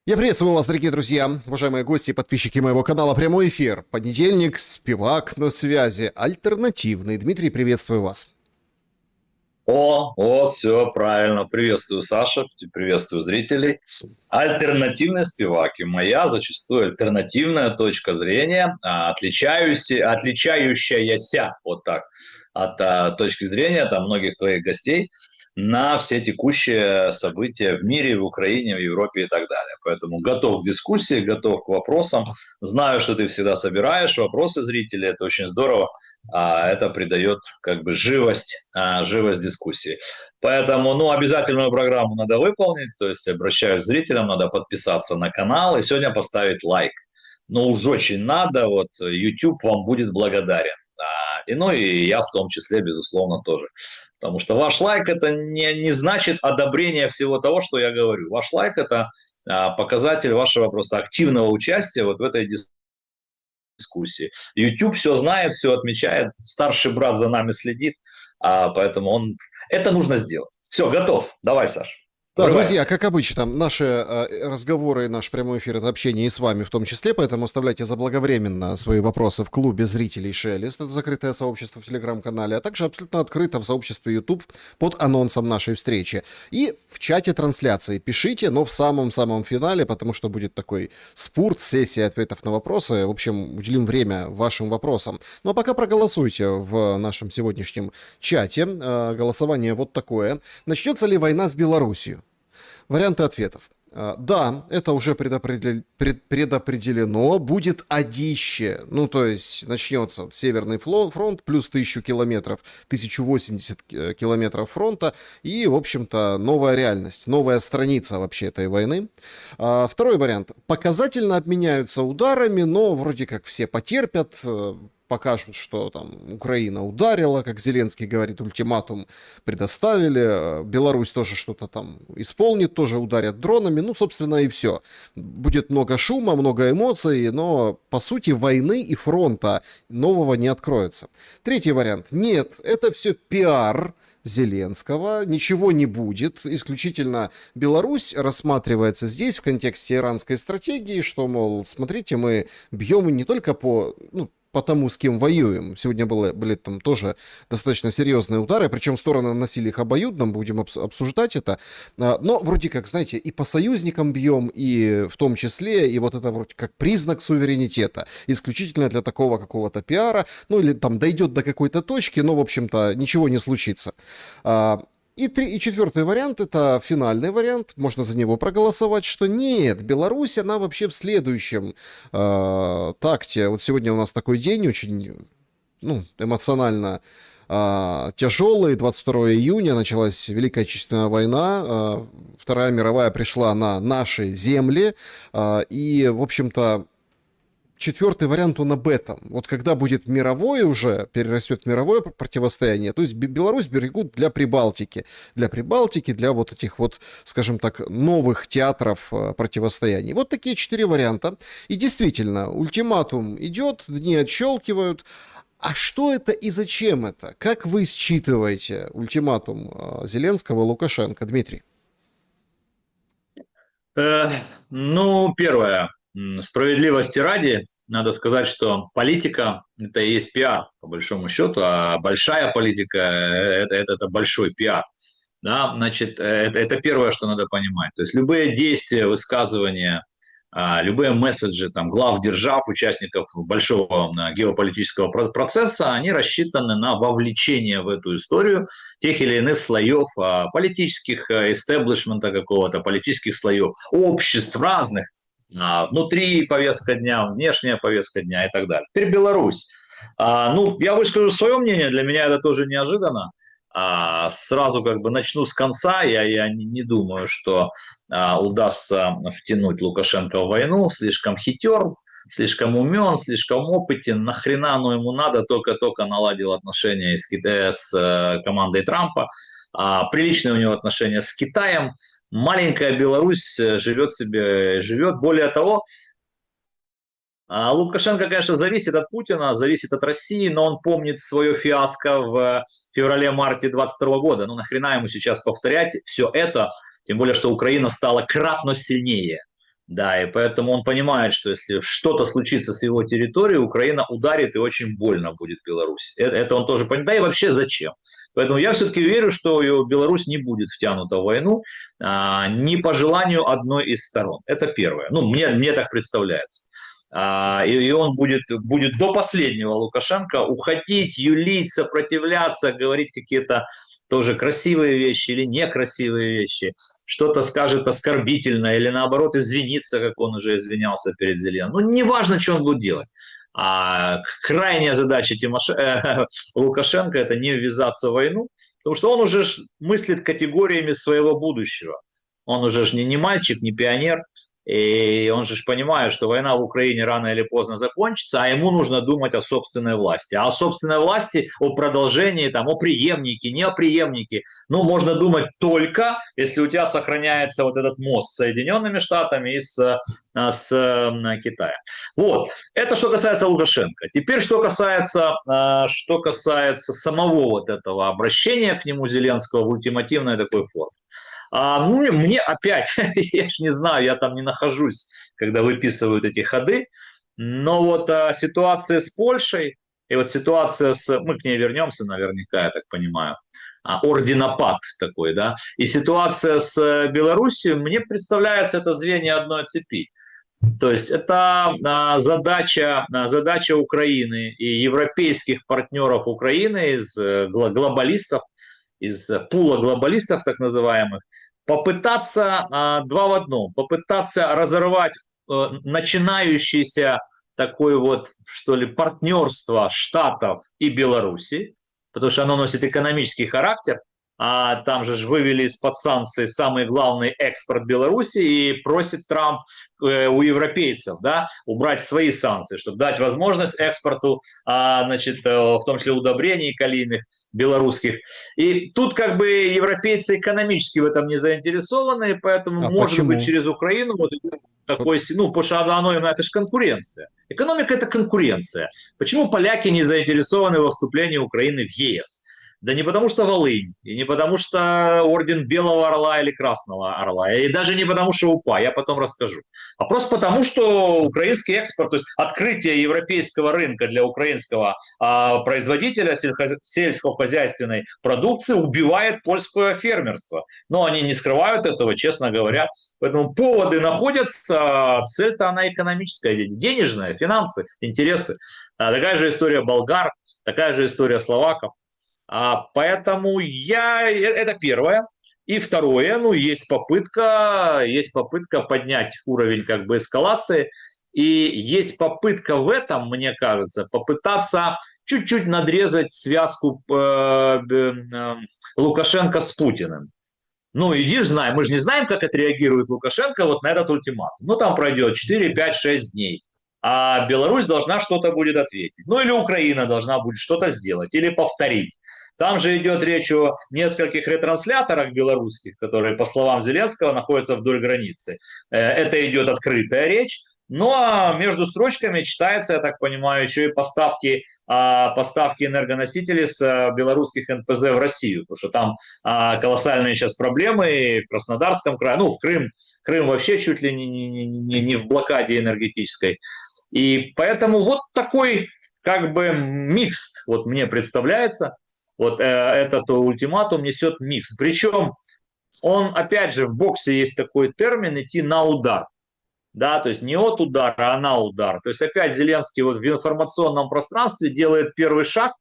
Я приветствую вас, дорогие друзья, уважаемые гости и подписчики моего канала «Прямой эфир». Понедельник, Спивак на связи, альтернативный. Дмитрий, приветствую вас. Все правильно. Приветствую, Саша, приветствую зрителей. Альтернативные спиваки. Моя зачастую альтернативная точка зрения, отличающаяся вот так от точки зрения там многих твоих гостей на все текущие события в мире, в Украине, в Европе и так далее. Поэтому готов к дискуссии, готов к вопросам. Знаю, что ты всегда собираешь вопросы зрителей, это очень здорово. Это придает как бы живость дискуссии. Поэтому, обязательную программу надо выполнить, то есть обращаюсь к зрителям, надо подписаться на канал и сегодня поставить лайк. Но уж очень надо, вот YouTube вам будет благодарен. И я в том числе, безусловно, тоже. Потому что ваш лайк это не значит одобрение всего того, что я говорю. Ваш лайк это показатель вашего просто активного участия вот в этой дискуссии. YouTube все знает, все отмечает, старший брат за нами следит, поэтому это нужно сделать. Все, готов. Давай, Саш. Да, друзья, Врываемся. как обычно, наши разговоры, наш прямой эфир — это общение и с вами в том числе, поэтому оставляйте заблаговременно свои вопросы в клубе зрителей Шелест, это закрытое сообщество в Телеграм-канале, а также абсолютно открыто в сообществе YouTube под анонсом нашей встречи. И в чате трансляции пишите, но в самом-самом финале, потому что будет такой спорт, сессия ответов на вопросы. В общем, уделим время вашим вопросам. Ну а пока проголосуйте в нашем сегодняшнем чате. Голосование вот такое. Начнется ли война с Белоруссией? Варианты ответов. Да, это уже предопределено, будет одище, то есть начнется Северный фронт, плюс 1000 километров, 1080 километров фронта, и, в общем-то, новая реальность, новая страница вообще этой войны. Второй вариант. Показательно обменяются ударами, но вроде как все потерпят, покажут, что там Украина ударила, как Зеленский говорит, ультиматум предоставили, Беларусь тоже что-то там исполнит, тоже ударят дронами, собственно, и все. Будет много шума, много эмоций, но, по сути, войны и фронта нового не откроется. Третий вариант. Нет, это все пиар Зеленского, ничего не будет, исключительно Беларусь рассматривается здесь в контексте иранской стратегии, что, мол, смотрите, мы бьем не только по тому, с кем воюем. Сегодня были там тоже достаточно серьезные удары, причем стороны наносили их обоюдно, будем обсуждать это. Но вроде как, знаете, и по союзникам бьем, и в том числе, и вот это вроде как признак суверенитета, исключительно для такого какого-то пиара, или там дойдет до какой-то точки, но, в общем-то, ничего не случится. И четвертый вариант, это финальный вариант, можно за него проголосовать, что нет, Беларусь, она вообще в следующем такте. Вот сегодня у нас такой день очень, эмоционально тяжелый. 22 июня началась Великая Отечественная война, Вторая мировая пришла на наши земли, и, в общем-то, четвертый вариант, он об этом. Вот когда будет мировое уже, перерастет в мировое противостояние, то есть Беларусь берегут для Прибалтики, для вот этих вот, скажем так, новых театров противостояний. Вот такие 4 варианта. И действительно, ультиматум идет, дни отщелкивают. А что это и зачем это? Как вы считываете ультиматум Зеленского и Лукашенко, Дмитрий? Первое. Справедливости ради, надо сказать, что политика – это и есть пиар, по большому счету, а большая политика – это большой пиар. Да, значит, это первое, что надо понимать. То есть любые действия, высказывания, любые месседжи глав держав, участников большого геополитического процесса, они рассчитаны на вовлечение в эту историю тех или иных слоев политических, истеблишмента какого-то, политических слоев, обществ разных, внутри повестка дня, внешняя повестка дня и так далее. Теперь Беларусь. Я выскажу свое мнение, для меня это тоже неожиданно. Сразу начну с конца. Я не думаю, что удастся втянуть Лукашенко в войну. Слишком хитер, слишком умен, слишком опытен. Нахрена ему надо, только наладил отношения с командой Трампа. Приличные у него отношения с Китаем. Маленькая Беларусь живет себе, живет. Более того, Лукашенко, конечно, зависит от Путина, зависит от России, но он помнит свое фиаско в феврале-марте 2022 года. Нахрена ему сейчас повторять все это, тем более, что Украина стала кратно сильнее. Да, и поэтому он понимает, что если что-то случится с его территорией, Украина ударит и очень больно будет Беларуси. Это он тоже понимает. Да и вообще зачем? Поэтому я все-таки верю, что Беларусь не будет втянута в войну не по желанию одной из сторон. Это первое. Ну, мне так представляется. И он будет до последнего Лукашенко уходить, юлить, сопротивляться, говорить какие-то тоже красивые вещи или некрасивые вещи, что-то скажет оскорбительное или наоборот извинится, как он уже извинялся перед Зеленским. Ну, неважно, что он будет делать. А крайняя задача Лукашенко – это не ввязаться в войну, потому что он уже мыслит категориями своего будущего. Он уже не мальчик, не пионер, и он же понимает, что война в Украине рано или поздно закончится, а ему нужно думать о собственной власти. А о собственной власти, о продолжении, там, о преемнике, не о преемнике, ну, можно думать только, если у тебя сохраняется вот этот мост с Соединенными Штатами и с Китаем. Вот. Это что касается Лукашенко. Теперь, что касается самого вот этого обращения к нему Зеленского в ультимативной такой форме. Ну, мне опять, я же не знаю, я там не нахожусь, когда выписывают эти ходы, но вот ситуация с Польшей, и вот ситуация мы к ней вернемся наверняка, я так понимаю, орденопад такой, да, и ситуация с Белоруссией, мне представляется это звенья одной цепи. То есть это задача Украины и европейских партнеров Украины из глобалистов, из пула глобалистов так называемых, попытаться два в одном, попытаться разорвать начинающееся такое вот, что ли, партнерство Штатов и Беларуси, потому что оно носит экономический характер, а там же вывели из-под санкций самый главный экспорт Беларуси, и просит Трамп у европейцев, да, убрать свои санкции, чтобы дать возможность экспорту, значит, в том числе удобрений калийных белорусских. И тут как бы европейцы экономически в этом не заинтересованы, поэтому, может Почему? быть, через Украину вот такой, ну, потому что это же конкуренция. Экономика – это конкуренция. Почему поляки не заинтересованы во вступлении Украины в ЕС? Да не потому что Волынь, и не потому что орден Белого Орла или Красного Орла, и даже не потому что УПА, я потом расскажу. А просто потому, что украинский экспорт, то есть открытие европейского рынка для украинского производителя сельскохозяйственной продукции убивает польское фермерство. Но они не скрывают этого, честно говоря. Поэтому поводы находятся, цель-то она экономическая, денежная, финансы, интересы. Такая же история болгар, такая же история словаков. Поэтому это первое. И второе, ну, есть попытка поднять уровень как бы эскалации. И есть попытка в этом, мне кажется, попытаться чуть-чуть надрезать связку Лукашенко с Путиным. Ну, иди знай, мы же не знаем, как отреагирует Лукашенко вот на этот ультиматум. Ну, там пройдет 4, 5, 6 дней. А Беларусь должна что-то будет ответить. Ну, или Украина должна будет что-то сделать, или повторить. Там же идет речь о нескольких ретрансляторах белорусских, которые, по словам Зеленского, находятся вдоль границы. Это идет открытая речь. Ну а между строчками читается, я так понимаю, еще и поставки энергоносителей с белорусских НПЗ в Россию, потому что там колоссальные сейчас проблемы в Краснодарском крае, ну в Крым вообще чуть ли не в блокаде энергетической. И поэтому вот такой как бы микс вот мне представляется. Вот этот ультиматум несет микс. Причем он, опять же, в боксе есть такой термин «идти на удар». Да, то есть не от удара, а на удар. То есть опять Зеленский вот в информационном пространстве делает первый шаг,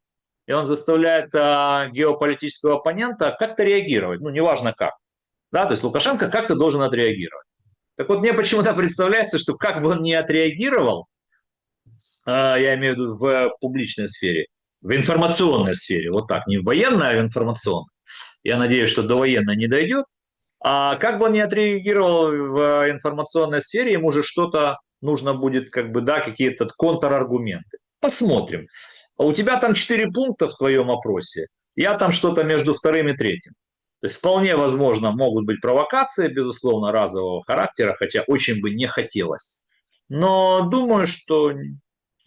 и он заставляет геополитического оппонента как-то реагировать. Ну, неважно как. Да, то есть Лукашенко как-то должен отреагировать. Так вот, мне почему-то представляется, что как бы он ни отреагировал, я имею в виду в публичной сфере, в информационной сфере, вот так, не в военной, а в информационной. Я надеюсь, что до военной не дойдет. А как бы он ни отреагировал в информационной сфере, ему же что-то нужно будет, как бы, да, какие-то контраргументы. Посмотрим. У тебя там 4 пункта в твоем опросе, я там что-то между вторым и третьим. То есть вполне возможно могут быть провокации, безусловно, разового характера, хотя очень бы не хотелось. Но думаю, что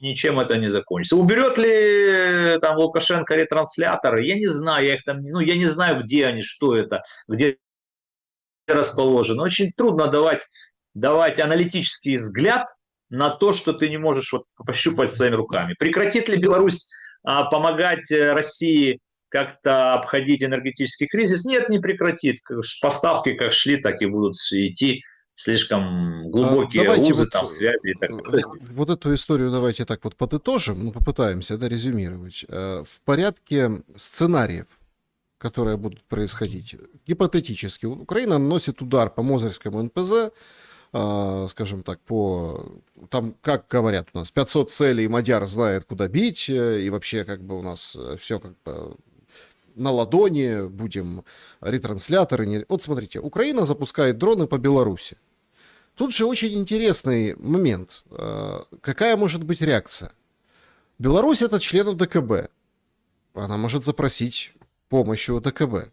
ничем это не закончится. Уберет ли там Лукашенко ретрансляторы? Я не знаю, я не знаю, где они, что это, где расположены. Очень трудно давать давать аналитический взгляд на то, что ты не можешь вот пощупать своими руками. Прекратит ли Беларусь помогать России как-то обходить энергетический кризис? Нет, не прекратит. Поставки как шли, так и будут идти. Слишком глубокие Давайте узы, вот, там, связи и так далее. вот эту историю давайте так вот подытожим, ну, попытаемся, да, резюмировать. В порядке сценариев, которые будут происходить. Гипотетически, Украина наносит удар по Мозырскому НПЗ, скажем так, там, как говорят у нас, 500 целей, Мадяр знает, куда бить, и вообще, как бы, у нас все как бы на ладони, будем ретрансляторы. Вот смотрите, Украина запускает дроны по Беларуси. Тут же очень интересный момент. Какая может быть реакция? Беларусь — это член ОДКБ. Она может запросить помощь у ОДКБ.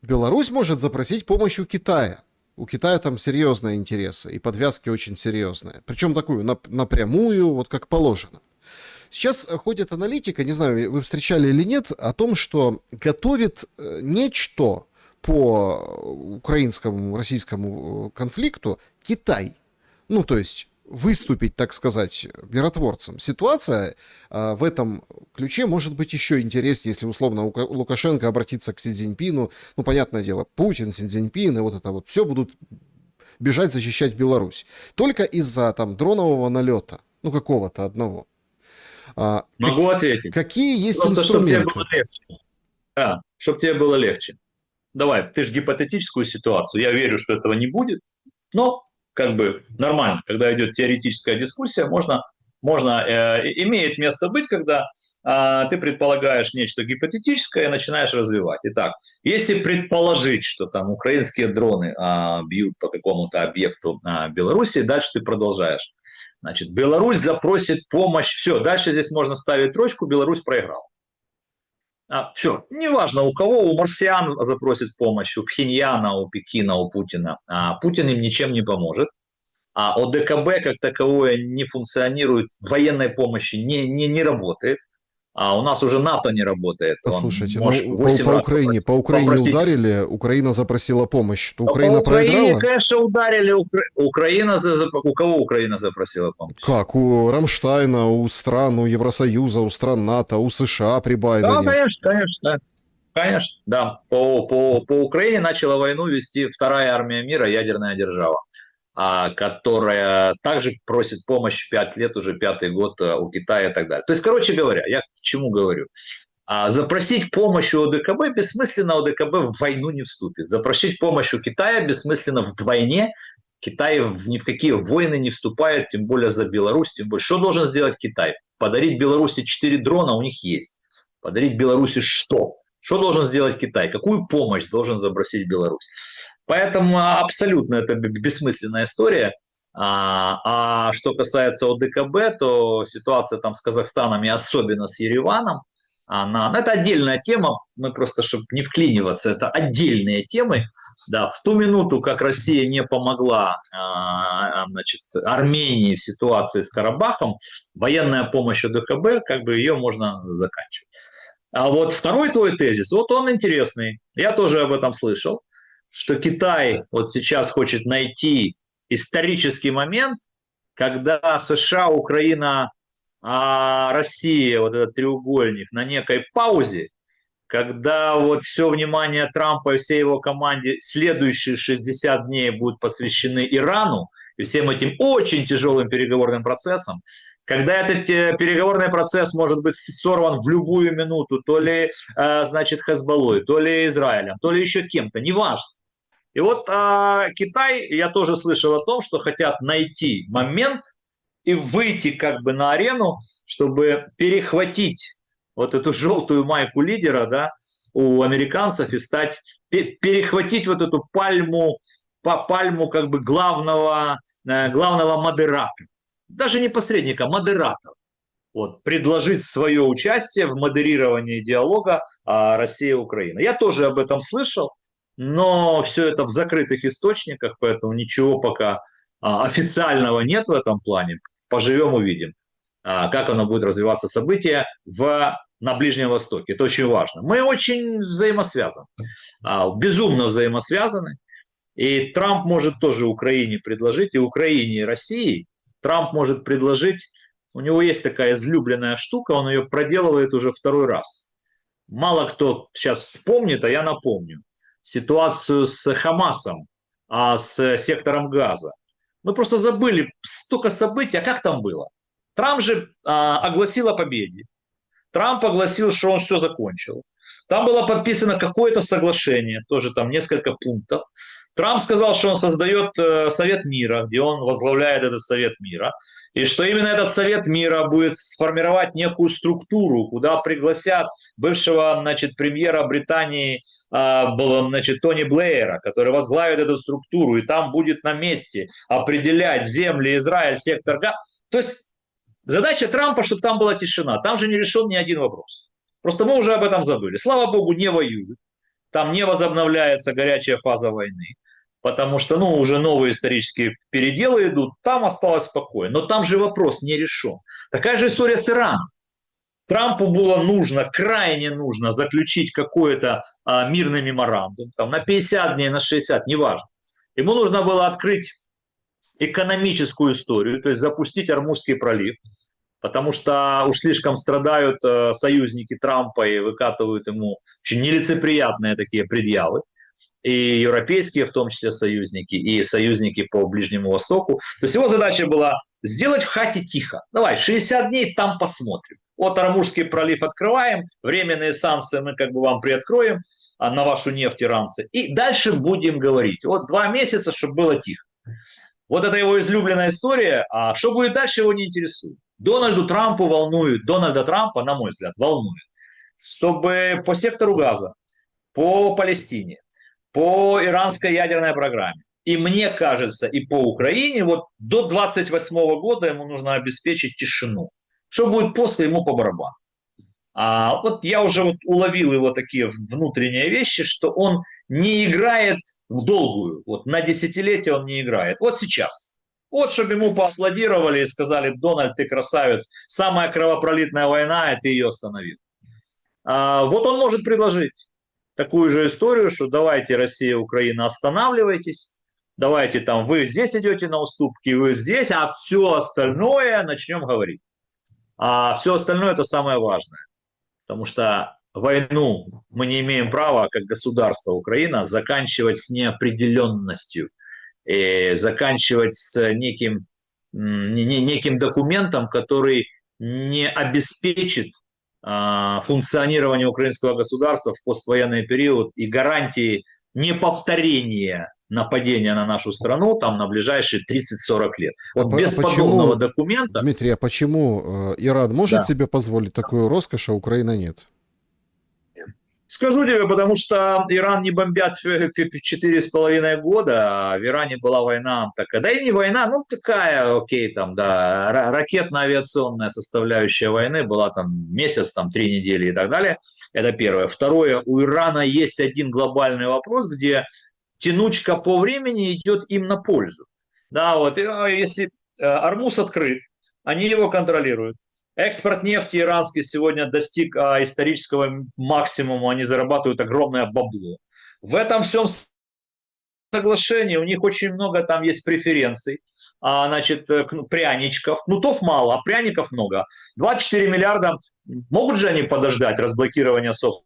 Беларусь может запросить помощь у Китая. У Китая там серьезные интересы, и подвязки очень серьезные. Причем такую напрямую, вот как положено. Сейчас ходит аналитика, не знаю, вы встречали или нет, о том, что готовит нечто по украинскому, российскому конфликту Китай. Ну, то есть выступить, так сказать, миротворцем. Ситуация в этом ключе может быть еще интереснее, если условно Лукашенко обратится к Си Цзиньпину. Ну, понятное дело, Путин, Си Цзиньпин и вот это вот все будут бежать защищать Беларусь. Только из-за там дронового налета, ну, какого-то одного. Могу ответить. Какие есть Просто, инструменты? Чтобы тебе было легче. Да, чтобы тебе было легче. Давай, ты же гипотетическую ситуацию. Я верю, что этого не будет, но как бы нормально, когда идет теоретическая дискуссия, имеет место быть, когда ты предполагаешь нечто гипотетическое и начинаешь развивать. Итак, если предположить, что там украинские дроны бьют по какому-то объекту Беларуси, дальше ты продолжаешь. Значит, Беларусь запросит помощь. Все, дальше здесь можно ставить точку, Беларусь проиграл. Все, неважно у кого, у марсиан запросит помощь, у Пхеньяна, у Пекина, у Путина. Путин им ничем не поможет. А ОДКБ как таковое не функционирует, военной помощи не работает. А у нас уже НАТО не работает. Послушайте, по Украине ударили, Украина запросила помощь. Что Украина проиграла? Конечно, ударили. У кого Украина запросила помощь? Как? У Рамштайна, у стран, у Евросоюза, у стран НАТО, у США при Байдене. Да, конечно, да. По Украине начала войну вести вторая армия мира, ядерная держава, которая также просит помощь 5 лет, уже 5-й год у Китая и так далее. То есть, короче говоря, я к чему говорю? Запросить помощь у ОДКБ бессмысленно, ОДКБ в войну не вступит. Запросить помощь у Китая бессмысленно вдвойне. Китай ни в какие войны не вступает, тем более за Беларусь. Тем более, что должен сделать Китай? Подарить Беларуси 4 дрона, у них есть. Подарить Беларуси что? Что должен сделать Китай? Какую помощь должен забросить Беларусь? Поэтому абсолютно это бессмысленная история. А что касается ОДКБ, то ситуация там с Казахстаном и особенно с Ереваном, это отдельная тема, мы просто, чтобы не вклиниваться, это отдельные темы. Да, в ту минуту, как Россия не помогла Армении в ситуации с Карабахом, военная помощь ОДКБ, как бы ее можно заканчивать. А вот второй твой тезис, вот он интересный, я тоже об этом слышал, что Китай вот сейчас хочет найти исторический момент, когда США, Украина, Россия, вот этот треугольник на некой паузе, когда вот все внимание Трампа и всей его команде следующие 60 дней будут посвящены Ирану и всем этим очень тяжелым переговорным процессам, когда этот переговорный процесс может быть сорван в любую минуту, то ли, значит, Хезболлой, то ли Израилем, то ли еще кем-то, неважно. И вот Китай, я тоже слышал о том, что хотят найти момент и выйти как бы на арену, чтобы перехватить вот эту желтую майку лидера, да, у американцев и перехватить вот эту пальму как бы главного модератора. Даже не посредника, модератора. Вот, предложить свое участие в модерировании диалога Россия-Украина. Я тоже об этом слышал, но все это в закрытых источниках, поэтому ничего пока официального нет в этом плане. Поживем, увидим, как оно будет развиваться события на Ближнем Востоке. Это очень важно. Мы очень взаимосвязаны, безумно взаимосвязаны. И Трамп может тоже Украине предложить, и Украине, и России Трамп может предложить, у него есть такая излюбленная штука, он ее проделывает уже второй раз. Мало кто сейчас вспомнит, а я напомню. Ситуацию с Хамасом, с сектором Газа. Мы просто забыли столько событий, а как там было? Трамп же огласил о победе. Трамп огласил, что он все закончил. Там было подписано какое-то соглашение, тоже там несколько пунктов. Трамп сказал, что он создает Совет мира, где он возглавляет этот Совет мира, и что именно этот Совет мира будет сформировать некую структуру, куда пригласят бывшего, значит, премьера Британии, значит, Тони Блэера, который возглавит эту структуру, и там будет на месте определять земли, Израиль, сектор Газа. То есть задача Трампа, чтобы там была тишина. Там же не решен ни один вопрос. Просто мы уже об этом забыли. Слава богу, не воюют. Там не возобновляется горячая фаза войны. Потому что, уже новые исторические переделы идут. Там осталось спокойно. Но там же вопрос не решен. Такая же история с Ираном. Трампу было нужно, крайне нужно заключить какой-то мирный меморандум. Там на 50 дней, на 60, неважно. Ему нужно было открыть экономическую историю, то есть запустить Ормузский пролив, потому что уж слишком страдают союзники Трампа и выкатывают ему очень нелицеприятные такие предъявы, и европейские в том числе союзники, и союзники по Ближнему Востоку. То есть его задача была сделать в хате тихо. Давай, 60 дней там посмотрим. Вот Ормузский пролив открываем, временные санкции мы как бы вам приоткроем на вашу нефть, иранцы, и дальше будем говорить. Вот 2 месяца, чтобы было тихо. Вот это его излюбленная история, а что будет дальше, его не интересует. Дональда Трампа, на мой взгляд, волнует, чтобы по сектору Газа, по Палестине, по иранской ядерной программе, и мне кажется, и по Украине, вот до 28 года ему нужно обеспечить тишину. Что будет после, ему по барабану. Вот я уже уловил его такие внутренние вещи, что он не играет в долгую. Вот на десятилетие он не играет. Вот сейчас. Вот, чтобы ему поаплодировали и сказали: Дональд, ты красавец, самая кровопролитная война, и ты ее остановил. Вот он может предложить такую же историю, что давайте, Россия, Украина, останавливайтесь, давайте там вы здесь идете на уступки, вы здесь, а все остальное начнем говорить. А все остальное это самое важное. Потому что войну мы не имеем права, как государство Украина, заканчивать с неопределенностью, и заканчивать с неким документом, который не обеспечит функционирование украинского государства в поствоенный период и гарантии неповторения нападения на нашу страну там на ближайшие 30-40 лет. Вот без подобного документа... Дмитрий, а почему Иран может себе позволить такую роскошь, а Украина нет? Скажу тебе, потому что Иран не бомбят 4,5 года, а в Иране была война такая, да и не война, такая, окей, там, да, ракетно-авиационная составляющая войны была там месяц, там 3 недели и так далее. Это первое. Второе, у Ирана есть один глобальный вопрос, где тянучка по времени идет им на пользу. Да, вот, если Ормуз открыт, они его контролируют. Экспорт нефти иранский сегодня достиг исторического максимума, они зарабатывают огромное бабло. В этом всем соглашении у них очень много там есть преференций, значит, пряничков. Кнутов мало, а пряников много. 24 миллиарда, могут же они подождать разблокирования собственных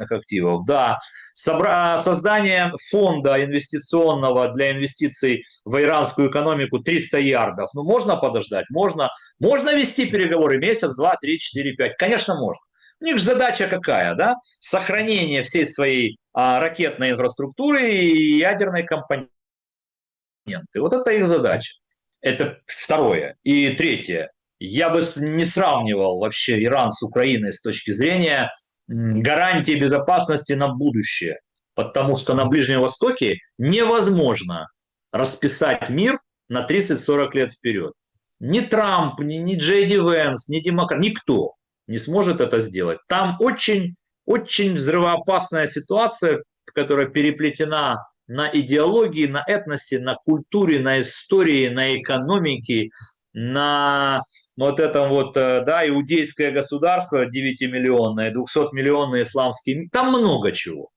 активов? Да. Создание фонда инвестиционного для инвестиций в иранскую экономику 300 ярдов. Можно подождать? Можно. Можно вести переговоры месяц, 2, 3, 4, 5? Конечно, можно. У них же задача какая, да? Сохранение всей своей ракетной инфраструктуры и ядерной компоненты. Вот это их задача. Это второе. И третье. Я бы не сравнивал вообще Иран с Украиной с точки зрения гарантии безопасности на будущее. Потому что на Ближнем Востоке невозможно расписать мир на 30-40 лет вперед. Ни Трамп, ни Джей Ди Венс, ни демократ, никто не сможет это сделать. Там очень, очень взрывоопасная ситуация, которая переплетена на идеологии, на этносе, на культуре, на истории, на экономике, на вот этом вот, да, иудейское государство 9-миллионное, 200-миллионный исламский мир, там много чего.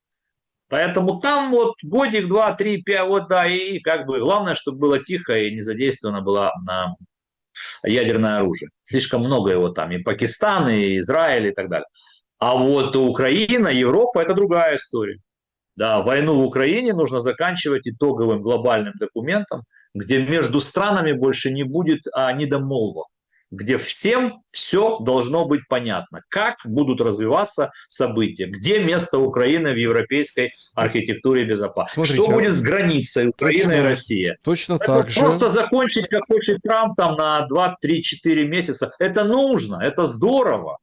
Поэтому там вот годик, два, три, пять, вот да, и как бы главное, чтобы было тихо и не задействовано было ядерное оружие. Слишком много его там, и Пакистан, и Израиль, и так далее. А вот Украина, Европа – это другая история. Да, войну в Украине нужно заканчивать итоговым глобальным документом, где между странами больше не будет недомолвок, где всем все должно быть понятно, как будут развиваться события, где место Украины в европейской архитектуре безопасности, Смотрите, что будет с границей Украины и России. точно Поэтому так же. просто закончить, как хочет Трамп, там на 2-3-4 месяца, это нужно, это здорово.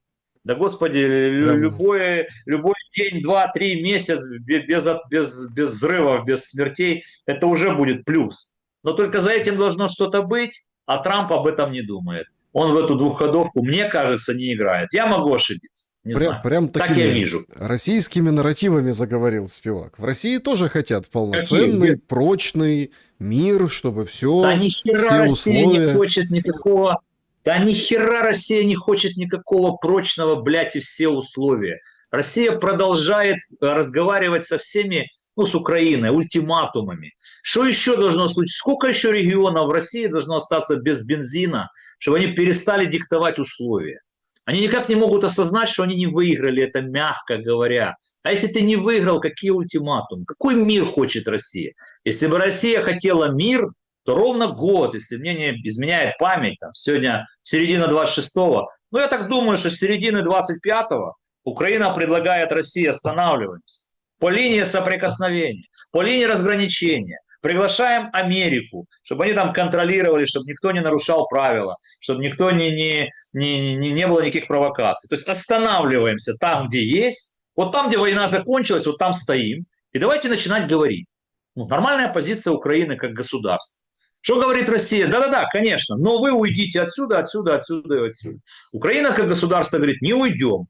Да, господи, любой день, 2-3 месяца без взрывов, без смертей, это уже будет плюс. Но только за этим должно что-то быть, а Трамп об этом не думает. Он в эту двухходовку, мне кажется, не играет. Я могу ошибиться. Не знаю. Прям Так я вижу. российскими нарративами заговорил Спивак. В России тоже хотят полноценный, прочный мир, чтобы все, да ни хера все Россия условия... не хочет никакого... Да ни хера Россия не хочет никакого прочного, блядь, и все условия. Россия продолжает разговаривать со всеми, ну, с Украиной, ультиматумами. Что еще должно случиться? Сколько еще регионов в России должно остаться без бензина, чтобы они перестали диктовать условия? Они никак не могут осознать, что они не выиграли, это мягко говоря. А если ты не выиграл, какие ультиматумы? Какой мир хочет Россия? Если бы Россия хотела мир, то ровно год, если мне не изменяет память, там, сегодня середина 26-го, ну, я так думаю, что с середины 25-го Украина предлагает России останавливаться по линии соприкосновения, по линии разграничения. Приглашаем Америку, чтобы они там контролировали, чтобы никто не нарушал правила, чтобы никто не было никаких провокаций. То есть останавливаемся там, где есть, вот там, где война закончилась, вот там стоим, и давайте начинать говорить. Ну, нормальная позиция Украины как государства. Что говорит Россия? Да-да-да, конечно, но вы уйдите отсюда, отсюда, отсюда и отсюда. Украина как государство говорит, не уйдем.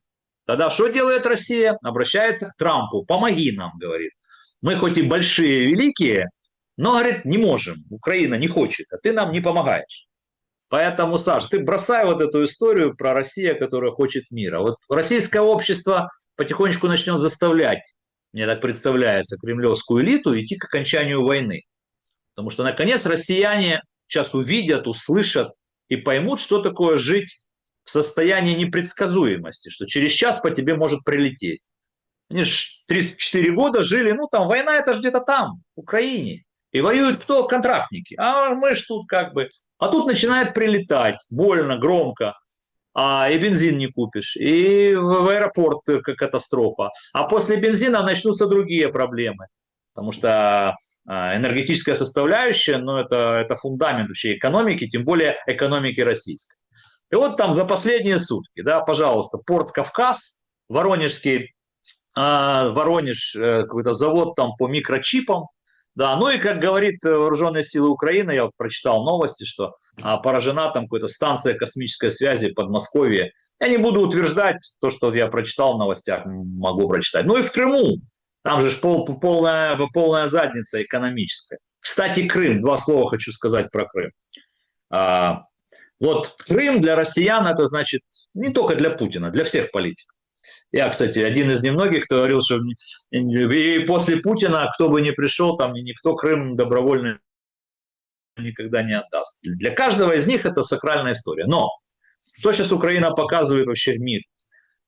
Тогда что делает Россия? Обращается к Трампу, помоги нам, говорит. Мы хоть и большие, великие, но, говорит, не можем. Украина не хочет, а ты нам не помогаешь. Поэтому, Саш, ты бросай вот эту историю про Россию, которая хочет мира. Вот российское общество потихонечку начнет заставлять, мне так представляется, кремлевскую элиту идти к окончанию войны. Потому что, наконец, россияне сейчас увидят, услышат и поймут, что такое жить в состоянии непредсказуемости, что через час по тебе может прилететь. Они же 34 года жили, ну там война это же где-то там, в Украине. И воюют кто? Контрактники. А мы ж тут как бы... А тут начинает прилетать, больно, громко. И бензин не купишь, и в аэропорт катастрофа. А после бензина начнутся другие проблемы. Потому что энергетическая составляющая, ну, это фундамент вообще экономики, тем более экономики российской. И вот там за последние сутки, да, пожалуйста, порт Кавказ, Воронеж, какой-то завод там по микрочипам, да, ну и, как говорит Вооруженные силы Украины, я прочитал новости, что поражена там какая-то станция космической связи Подмосковье. Я не буду утверждать то, что я прочитал в новостях, могу прочитать. Ну и в Крыму, там же полная задница экономическая. Кстати, Крым, два слова хочу сказать про Крым. Вот Крым для россиян это значит не только для Путина, для всех политиков. Я, кстати, один из немногих, кто говорил, что и после Путина, кто бы ни пришел, там никто Крым добровольно никогда не отдаст. Для каждого из них это сакральная история. Но что сейчас Украина показывает вообще в мире?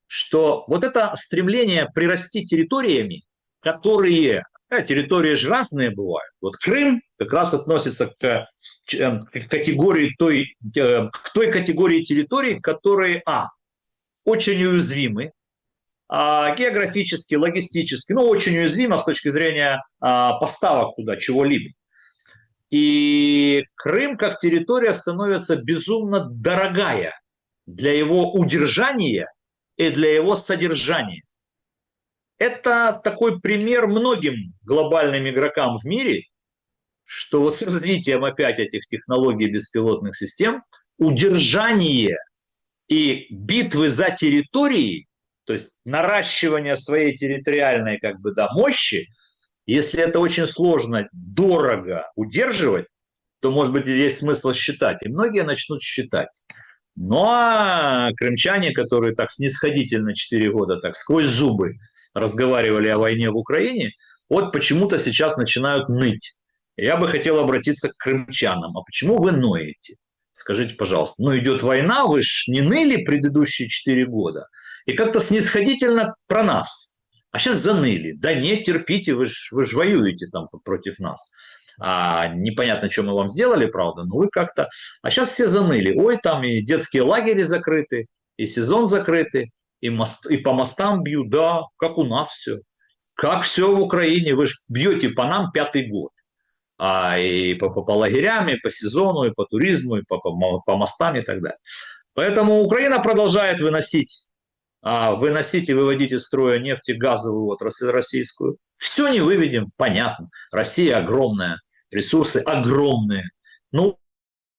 Что вот это стремление прирасти территориями, которые, территории же разные бывают. Вот Крым как раз относится к категории к той категории территорий, которые, очень уязвимы, географически, логистически, но очень уязвимо с точки зрения поставок туда чего-либо. И Крым как территория становится безумно дорогая для его удержания и для его содержания. Это такой пример многим глобальным игрокам в мире, что вот с развитием опять этих технологий беспилотных систем удержание и битвы за территории, то есть наращивание своей территориальной мощи, если это очень сложно, дорого удерживать, то, может быть, есть смысл считать. И многие начнут считать. Ну а крымчане, которые так снисходительно 4 года так сквозь зубы разговаривали о войне в Украине, вот почему-то сейчас начинают ныть. Я бы хотел обратиться к крымчанам. А почему вы ноете? Скажите, пожалуйста. Ну, идет война, вы ж не ныли предыдущие 4 года. И как-то снисходительно про нас. А сейчас заныли. Да нет, терпите, вы ж воюете там против нас. Непонятно, что мы вам сделали, правда, но вы как-то... А сейчас все заныли. Ой, там и детские лагеря закрыты, и сезон закрытый, и по мостам бьют. Да, как у нас все. Как все в Украине. Вы же бьете по нам 5-й год. И по лагерям, и по сезону, и по туризму, и по мостам и так далее. Поэтому Украина продолжает выносить и выводить из строя нефть и газовую отрасль российскую. Все не выведем, понятно. Россия огромная, ресурсы огромные. Но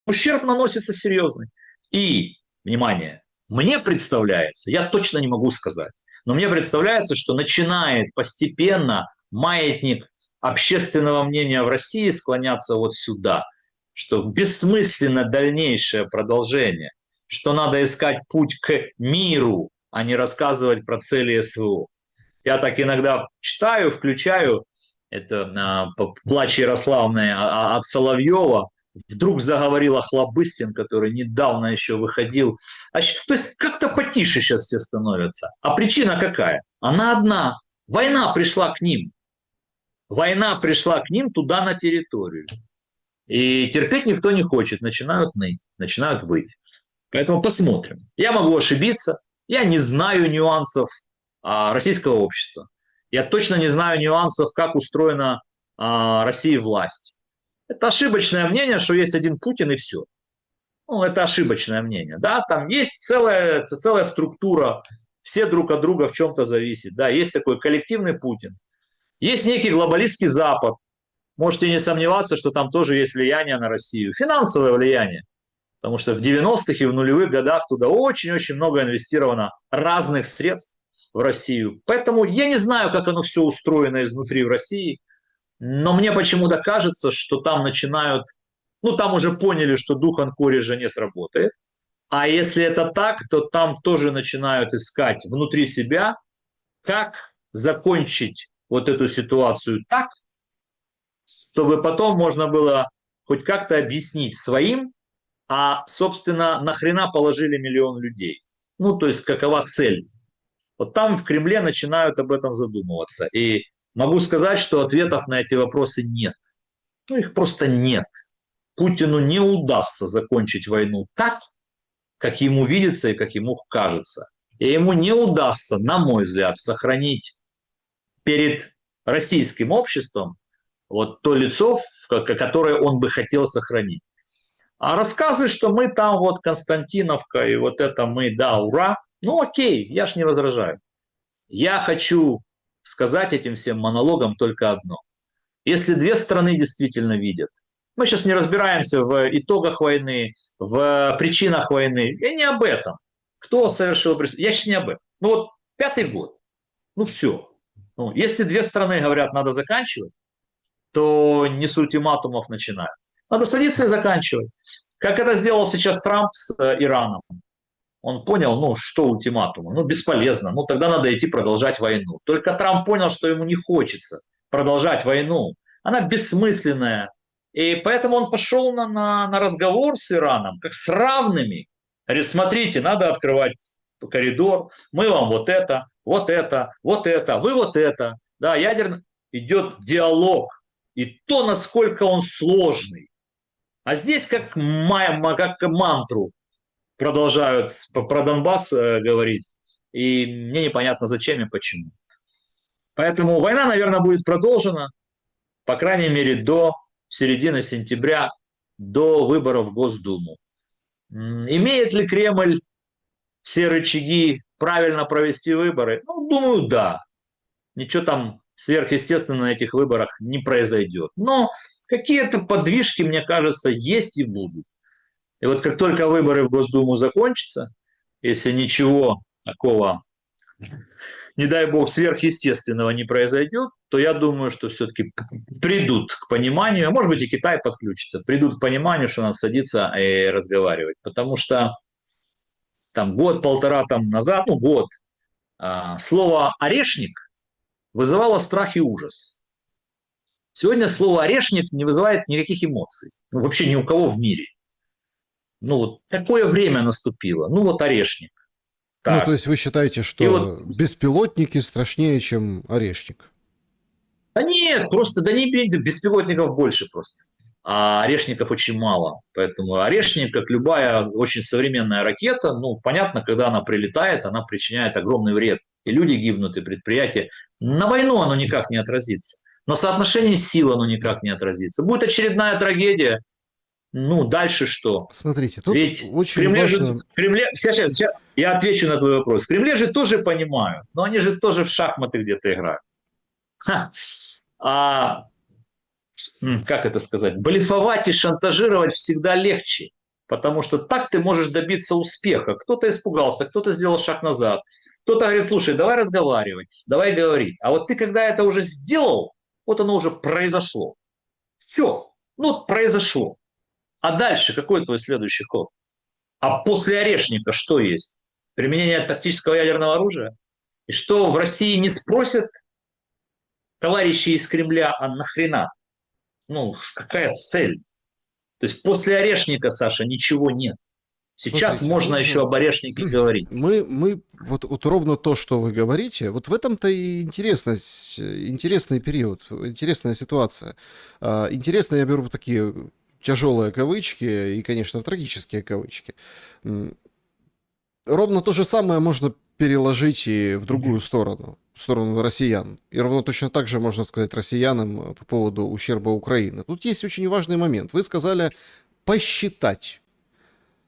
ущерб наносится серьезный. И, внимание, мне представляется, я точно не могу сказать, но мне представляется, что начинает постепенно маятник общественного мнения в России склоняться вот сюда, что бессмысленно дальнейшее продолжение, что надо искать путь к миру, а не рассказывать про цели СВО. Я так иногда читаю, включаю, это «Плач Ярославны» от Соловьева, вдруг заговорил Охлобыстин, который недавно еще выходил. То есть как-то потише сейчас все становятся. А причина какая? Она одна. Война пришла к ним. Война пришла к ним туда, на территорию. И терпеть никто не хочет. Начинают ныть, начинают выть. Поэтому посмотрим. Я могу ошибиться. Я не знаю нюансов российского общества. Я точно не знаю нюансов, как устроена Россия власть. Это ошибочное мнение, что есть один Путин и все. Ну, это ошибочное мнение. Да, там есть целая структура, все друг от друга в чем-то зависят. Да, есть такой коллективный Путин. Есть некий глобалистский Запад. Можете не сомневаться, что там тоже есть влияние на Россию. Финансовое влияние. Потому что в 90-х и в нулевых годах туда очень-очень много инвестировано разных средств в Россию. Поэтому я не знаю, как оно все устроено изнутри в России. Но мне почему-то кажется, что там начинают... Ну, там уже поняли, что дух Анкориджа не сработает. А если это так, то там тоже начинают искать внутри себя, как закончить вот эту ситуацию так, чтобы потом можно было хоть как-то объяснить своим, собственно, нахрена положили 1 миллион людей. Ну, то есть, какова цель. Вот там в Кремле начинают об этом задумываться. И могу сказать, что ответов на эти вопросы нет. Ну, их просто нет. Путину не удастся закончить войну так, как ему видится и как ему кажется. И ему не удастся, на мой взгляд, сохранить перед российским обществом вот то лицо, которое он бы хотел сохранить. А рассказы, что мы там вот Константиновка и вот это мы, да, ура, ну окей, я ж не возражаю. Я хочу сказать этим всем монологам только одно. Если 2 страны действительно видят, мы сейчас не разбираемся в итогах войны, в причинах войны, я не об этом. Кто совершил преступление, я сейчас не об этом. Ну вот 5-й год, ну все. Ну, если 2 страны говорят, надо заканчивать, то не с ультиматумов начинают. Надо садиться и заканчивать. Как это сделал сейчас Трамп с Ираном. Он понял, ну, что ультиматум? Ну, бесполезно. Ну, тогда надо идти продолжать войну. Только Трамп понял, что ему не хочется продолжать войну. Она бессмысленная. И поэтому он пошел на разговор с Ираном, как с равными. Говорит, смотрите, надо открывать коридор. Мы вам вот это, вот это, вот это, вы вот это. Да, ядерный. Идет диалог. И то, насколько он сложный. А здесь как мантру продолжают про Донбасс говорить. И мне непонятно, зачем и почему. Поэтому война, наверное, будет продолжена, по крайней мере, до середины сентября, до выборов в Госдуму. Имеет ли Кремль все рычаги правильно провести выборы? Ну, думаю, да. Ничего там сверхъестественного на этих выборах не произойдет. Но какие-то подвижки, мне кажется, есть и будут. И вот как только выборы в Госдуму закончатся, если ничего такого, не дай бог, сверхъестественного не произойдет, то я думаю, что все-таки придут к пониманию, а может быть и Китай подключится, придут к пониманию, что надо садиться и разговаривать. Потому что там год-полтора там назад, ну год, слово «орешник» вызывало страх и ужас. Сегодня слово «орешник» не вызывает никаких эмоций. Ну, вообще ни у кого в мире. Ну, вот такое время наступило. Ну, вот орешник. Ну, то Так. есть вы считаете, И вот, что беспилотники страшнее, чем орешник? да нет, просто, да не беспилотников больше просто. А орешников очень мало. Поэтому орешник, как любая очень современная ракета, ну, понятно, когда она прилетает, она причиняет огромный вред. И люди гибнут, и предприятия. На войну оно никак не отразится. На соотношении сил оно никак не отразится. Будет очередная трагедия. Ну, дальше что? Смотрите, тут Ведь в очень Кремле же, важно... сейчас я отвечу на твой вопрос. В Кремле же тоже понимают, но они же тоже в шахматы где-то играют. Ха. А как это сказать? Блефовать и шантажировать всегда легче, потому что так ты можешь добиться успеха. Кто-то испугался, кто-то сделал шаг назад, кто-то говорит, слушай, давай разговаривать, давай говорить. А вот ты, когда это уже сделал, вот оно уже произошло. Все, ну произошло. А дальше какой твой следующий ход? А после орешника что есть? Применение тактического ядерного оружия? И что, в России не спросят товарищи из Кремля, а нахрена? Ну, какая цель? То есть после орешника, Саша, ничего нет. Сейчас Смотрите, можно еще нужно... об орешнике говорить. Мы вот ровно то, что вы говорите, вот в этом-то и интересность, интересный период, интересная ситуация. Интересно, я беру такие тяжелые кавычки и, конечно, трагические кавычки. Ровно то же самое можно переложить и в другую сторону, в сторону россиян. И ровно точно так же можно сказать россиянам по поводу ущерба Украины. Тут есть очень важный момент. Вы сказали посчитать.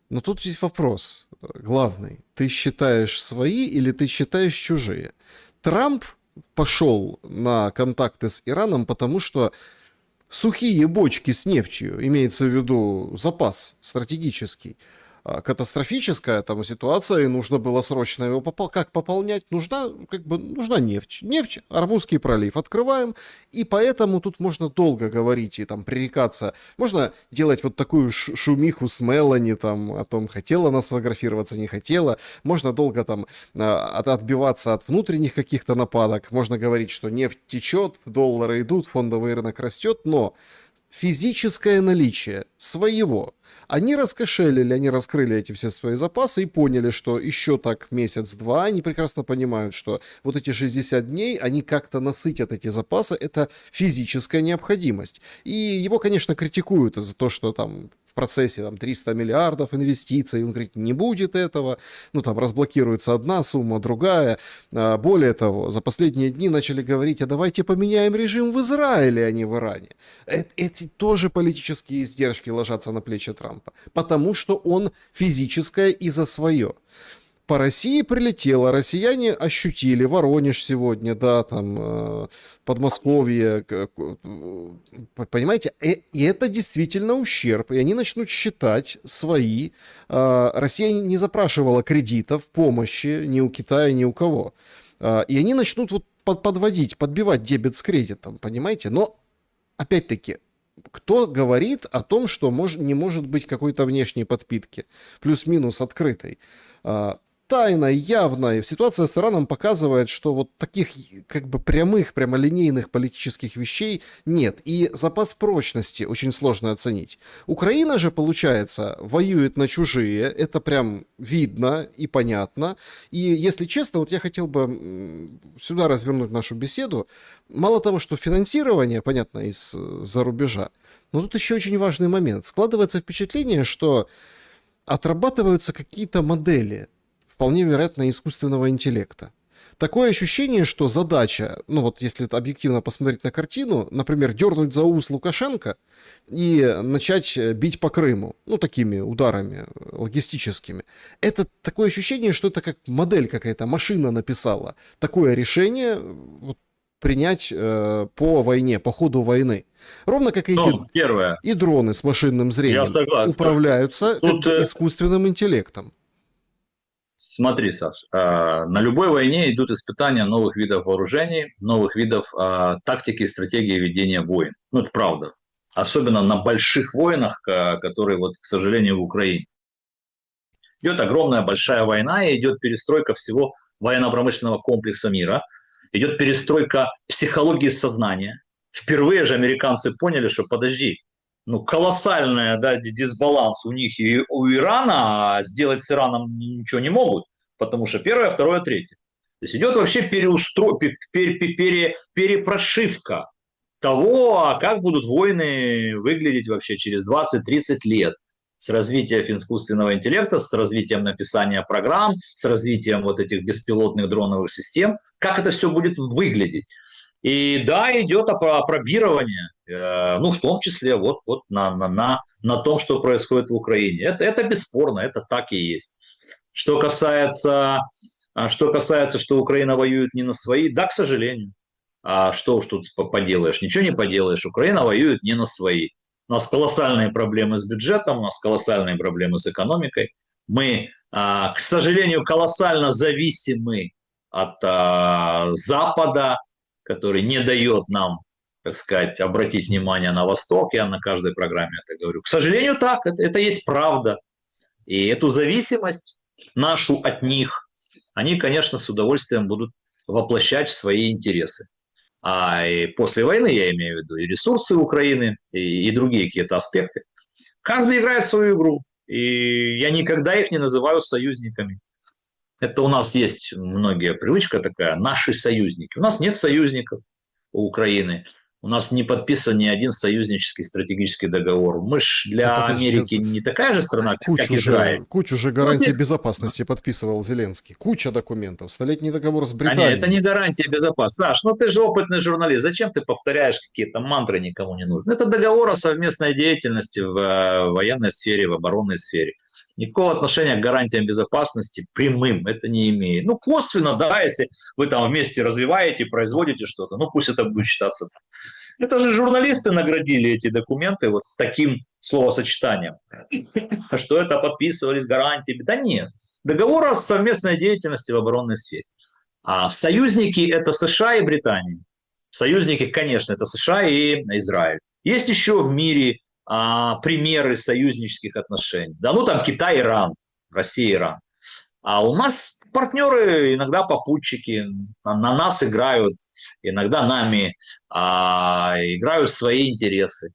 Но тут есть вопрос главный. Ты считаешь свои или ты считаешь чужие? Трамп пошел на контакты с Ираном, потому что сухие бочки с нефтью, имеется в виду запас стратегический, катастрофическая там ситуация, и нужно было срочно его как пополнять? Нужна нефть. Нефть, Армузский пролив открываем, и поэтому тут можно долго говорить и там пререкаться. Можно делать вот такую шумиху с Мелани, там, о том, хотела она сфотографироваться, не хотела. Можно долго там отбиваться от внутренних каких-то нападок. Можно говорить, что нефть течет, доллары идут, фондовый рынок растет, но физическое наличие своего. Они раскошелили, они раскрыли эти все свои запасы и поняли, что еще так месяц-два, они прекрасно понимают, что вот эти 60 дней, они как-то насытят эти запасы, это физическая необходимость. И его, конечно, критикуют за то, что там в процессе там 300 миллиардов инвестиций, он говорит, не будет этого, ну там разблокируется одна сумма, другая. Более того, за последние дни начали говорить, а давайте поменяем режим в Израиле, а не в Иране. Эти тоже политические издержки ложатся на плечи Трампа, потому что он физическое и за свое. По России прилетело, россияне ощутили, Воронеж сегодня, да, там, Подмосковье, понимаете, и это действительно ущерб, и они начнут считать свои. Россия не запрашивала кредитов, помощи ни у Китая, ни у кого. И они начнут вот подбивать дебет с кредитом, понимаете, но опять-таки, кто говорит о том, что не может быть какой-то внешней подпитки, плюс-минус открытой? Тайной, явной. Ситуация с Ираном показывает, что вот таких как бы прямолинейных политических вещей нет. И запас прочности очень сложно оценить. Украина же, получается, воюет на чужие. Это прям видно и понятно. И, если честно, вот я хотел бы сюда развернуть нашу беседу. Мало того, что финансирование, понятно, из-за рубежа, но тут еще очень важный момент. Складывается впечатление, что отрабатываются какие-то модели, вполне вероятно, искусственного интеллекта. Такое ощущение, что задача, ну вот если объективно посмотреть на картину, например, дернуть за ус Лукашенко и начать бить по Крыму, ну такими ударами логистическими. Это такое ощущение, что это как модель какая-то, машина написала. Такое решение принять по войне, по ходу войны. Ровно как и Первое. И дроны с машинным зрением управляются тут искусственным интеллектом. Смотри, Саш, на любой войне идут испытания новых видов вооружений, новых видов тактики и стратегии ведения войн. Ну, это правда. Особенно на больших войнах, которые, вот, к сожалению, в Украине. Идет огромная большая война, и идет перестройка всего военно-промышленного комплекса мира, идет перестройка психологии сознания. Впервые же американцы поняли, что подожди, ну колоссальный, да, дисбаланс у них и у Ирана, а сделать с Ираном ничего не могут, потому что первое, второе, третье. То есть идет вообще перепрошивка того, а как будут войны выглядеть вообще через 20-30 лет с развитием искусственного интеллекта, с развитием написания программ, с развитием вот этих беспилотных дроновых систем, как это все будет выглядеть. И да, идет опробирование, ну, в том числе вот на том, что происходит в Украине. Это бесспорно, это так и есть. Что касается, что Украина воюет не на свои, да, к сожалению. А что уж тут поделаешь? Ничего не поделаешь. Украина воюет не на свои. У нас колоссальные проблемы с бюджетом, у нас колоссальные проблемы с экономикой. Мы, к сожалению, колоссально зависимы от Запада, который не дает нам, так сказать, обратить внимание на Восток. Я на каждой программе это говорю. К сожалению, так. Это есть правда. И эту зависимость нашу от них, они, конечно, с удовольствием будут воплощать в свои интересы. А и после войны, я имею в виду, и ресурсы Украины, и другие какие-то аспекты. Каждый играет свою игру, и я никогда их не называю союзниками. Это у нас есть многие привычка такая, наши союзники. У нас нет союзников у Украины. У нас не подписан ни один союзнический стратегический договор. Мы ж для Америки не такая же страна, как Израиль. Кучу же гарантий безопасности подписывал Зеленский. Куча документов. Столетний договор с Британией. Нет, это не гарантия безопасности. Саш, ну ты же опытный журналист. Зачем ты повторяешь какие-то мантры, никому не нужны? Это договор о совместной деятельности в военной сфере, в оборонной сфере. Никакого отношения к гарантиям безопасности прямым это не имеет. Ну, косвенно, да, если вы там вместе развиваете, производите что-то, ну, пусть это будет считаться так. Это же журналисты наградили эти документы вот таким словосочетанием, что это подписывались гарантии. Да нет. Договор о совместной деятельности в оборонной сфере. А союзники – это США и Британия. Союзники, конечно, это США и Израиль. Есть еще в мире примеры союзнических отношений. Да, ну там Китай, Иран, Россия, Иран. А у нас партнеры иногда попутчики, на нас играют, иногда нами играют свои интересы.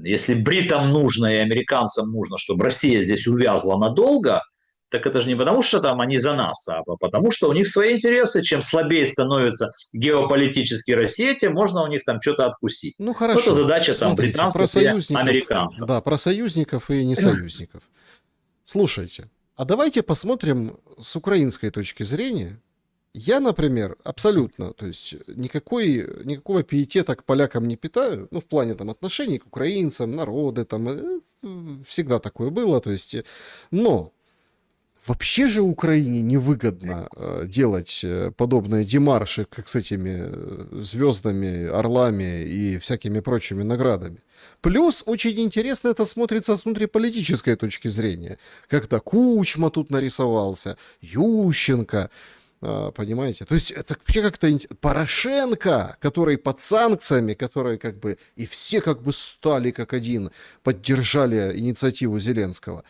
Если бритам нужно и американцам нужно, чтобы Россия здесь увязла надолго, так это же не потому, что там они за нас, а потому, что у них свои интересы. Чем слабее становится геополитически Россия, тем можно у них там что-то откусить. Ну, хорошо. Это задача там Смотрите, британцев и американцев. Да, про союзников и несоюзников. Слушайте, а давайте посмотрим с украинской точки зрения. Я, например, абсолютно, то есть никакого пиетета к полякам не питаю, ну, в плане там отношений к украинцам, народы, там, всегда такое было, то есть, но вообще же Украине невыгодно делать подобные демарши, как с этими звездами, орлами и всякими прочими наградами. Плюс очень интересно это смотрится с внутриполитической точки зрения. Когда Кучма тут нарисовался, Ющенко, понимаете? То есть это вообще как-то... Порошенко, который под санкциями, который как бы... И все как бы стали как один, поддержали инициативу Зеленского.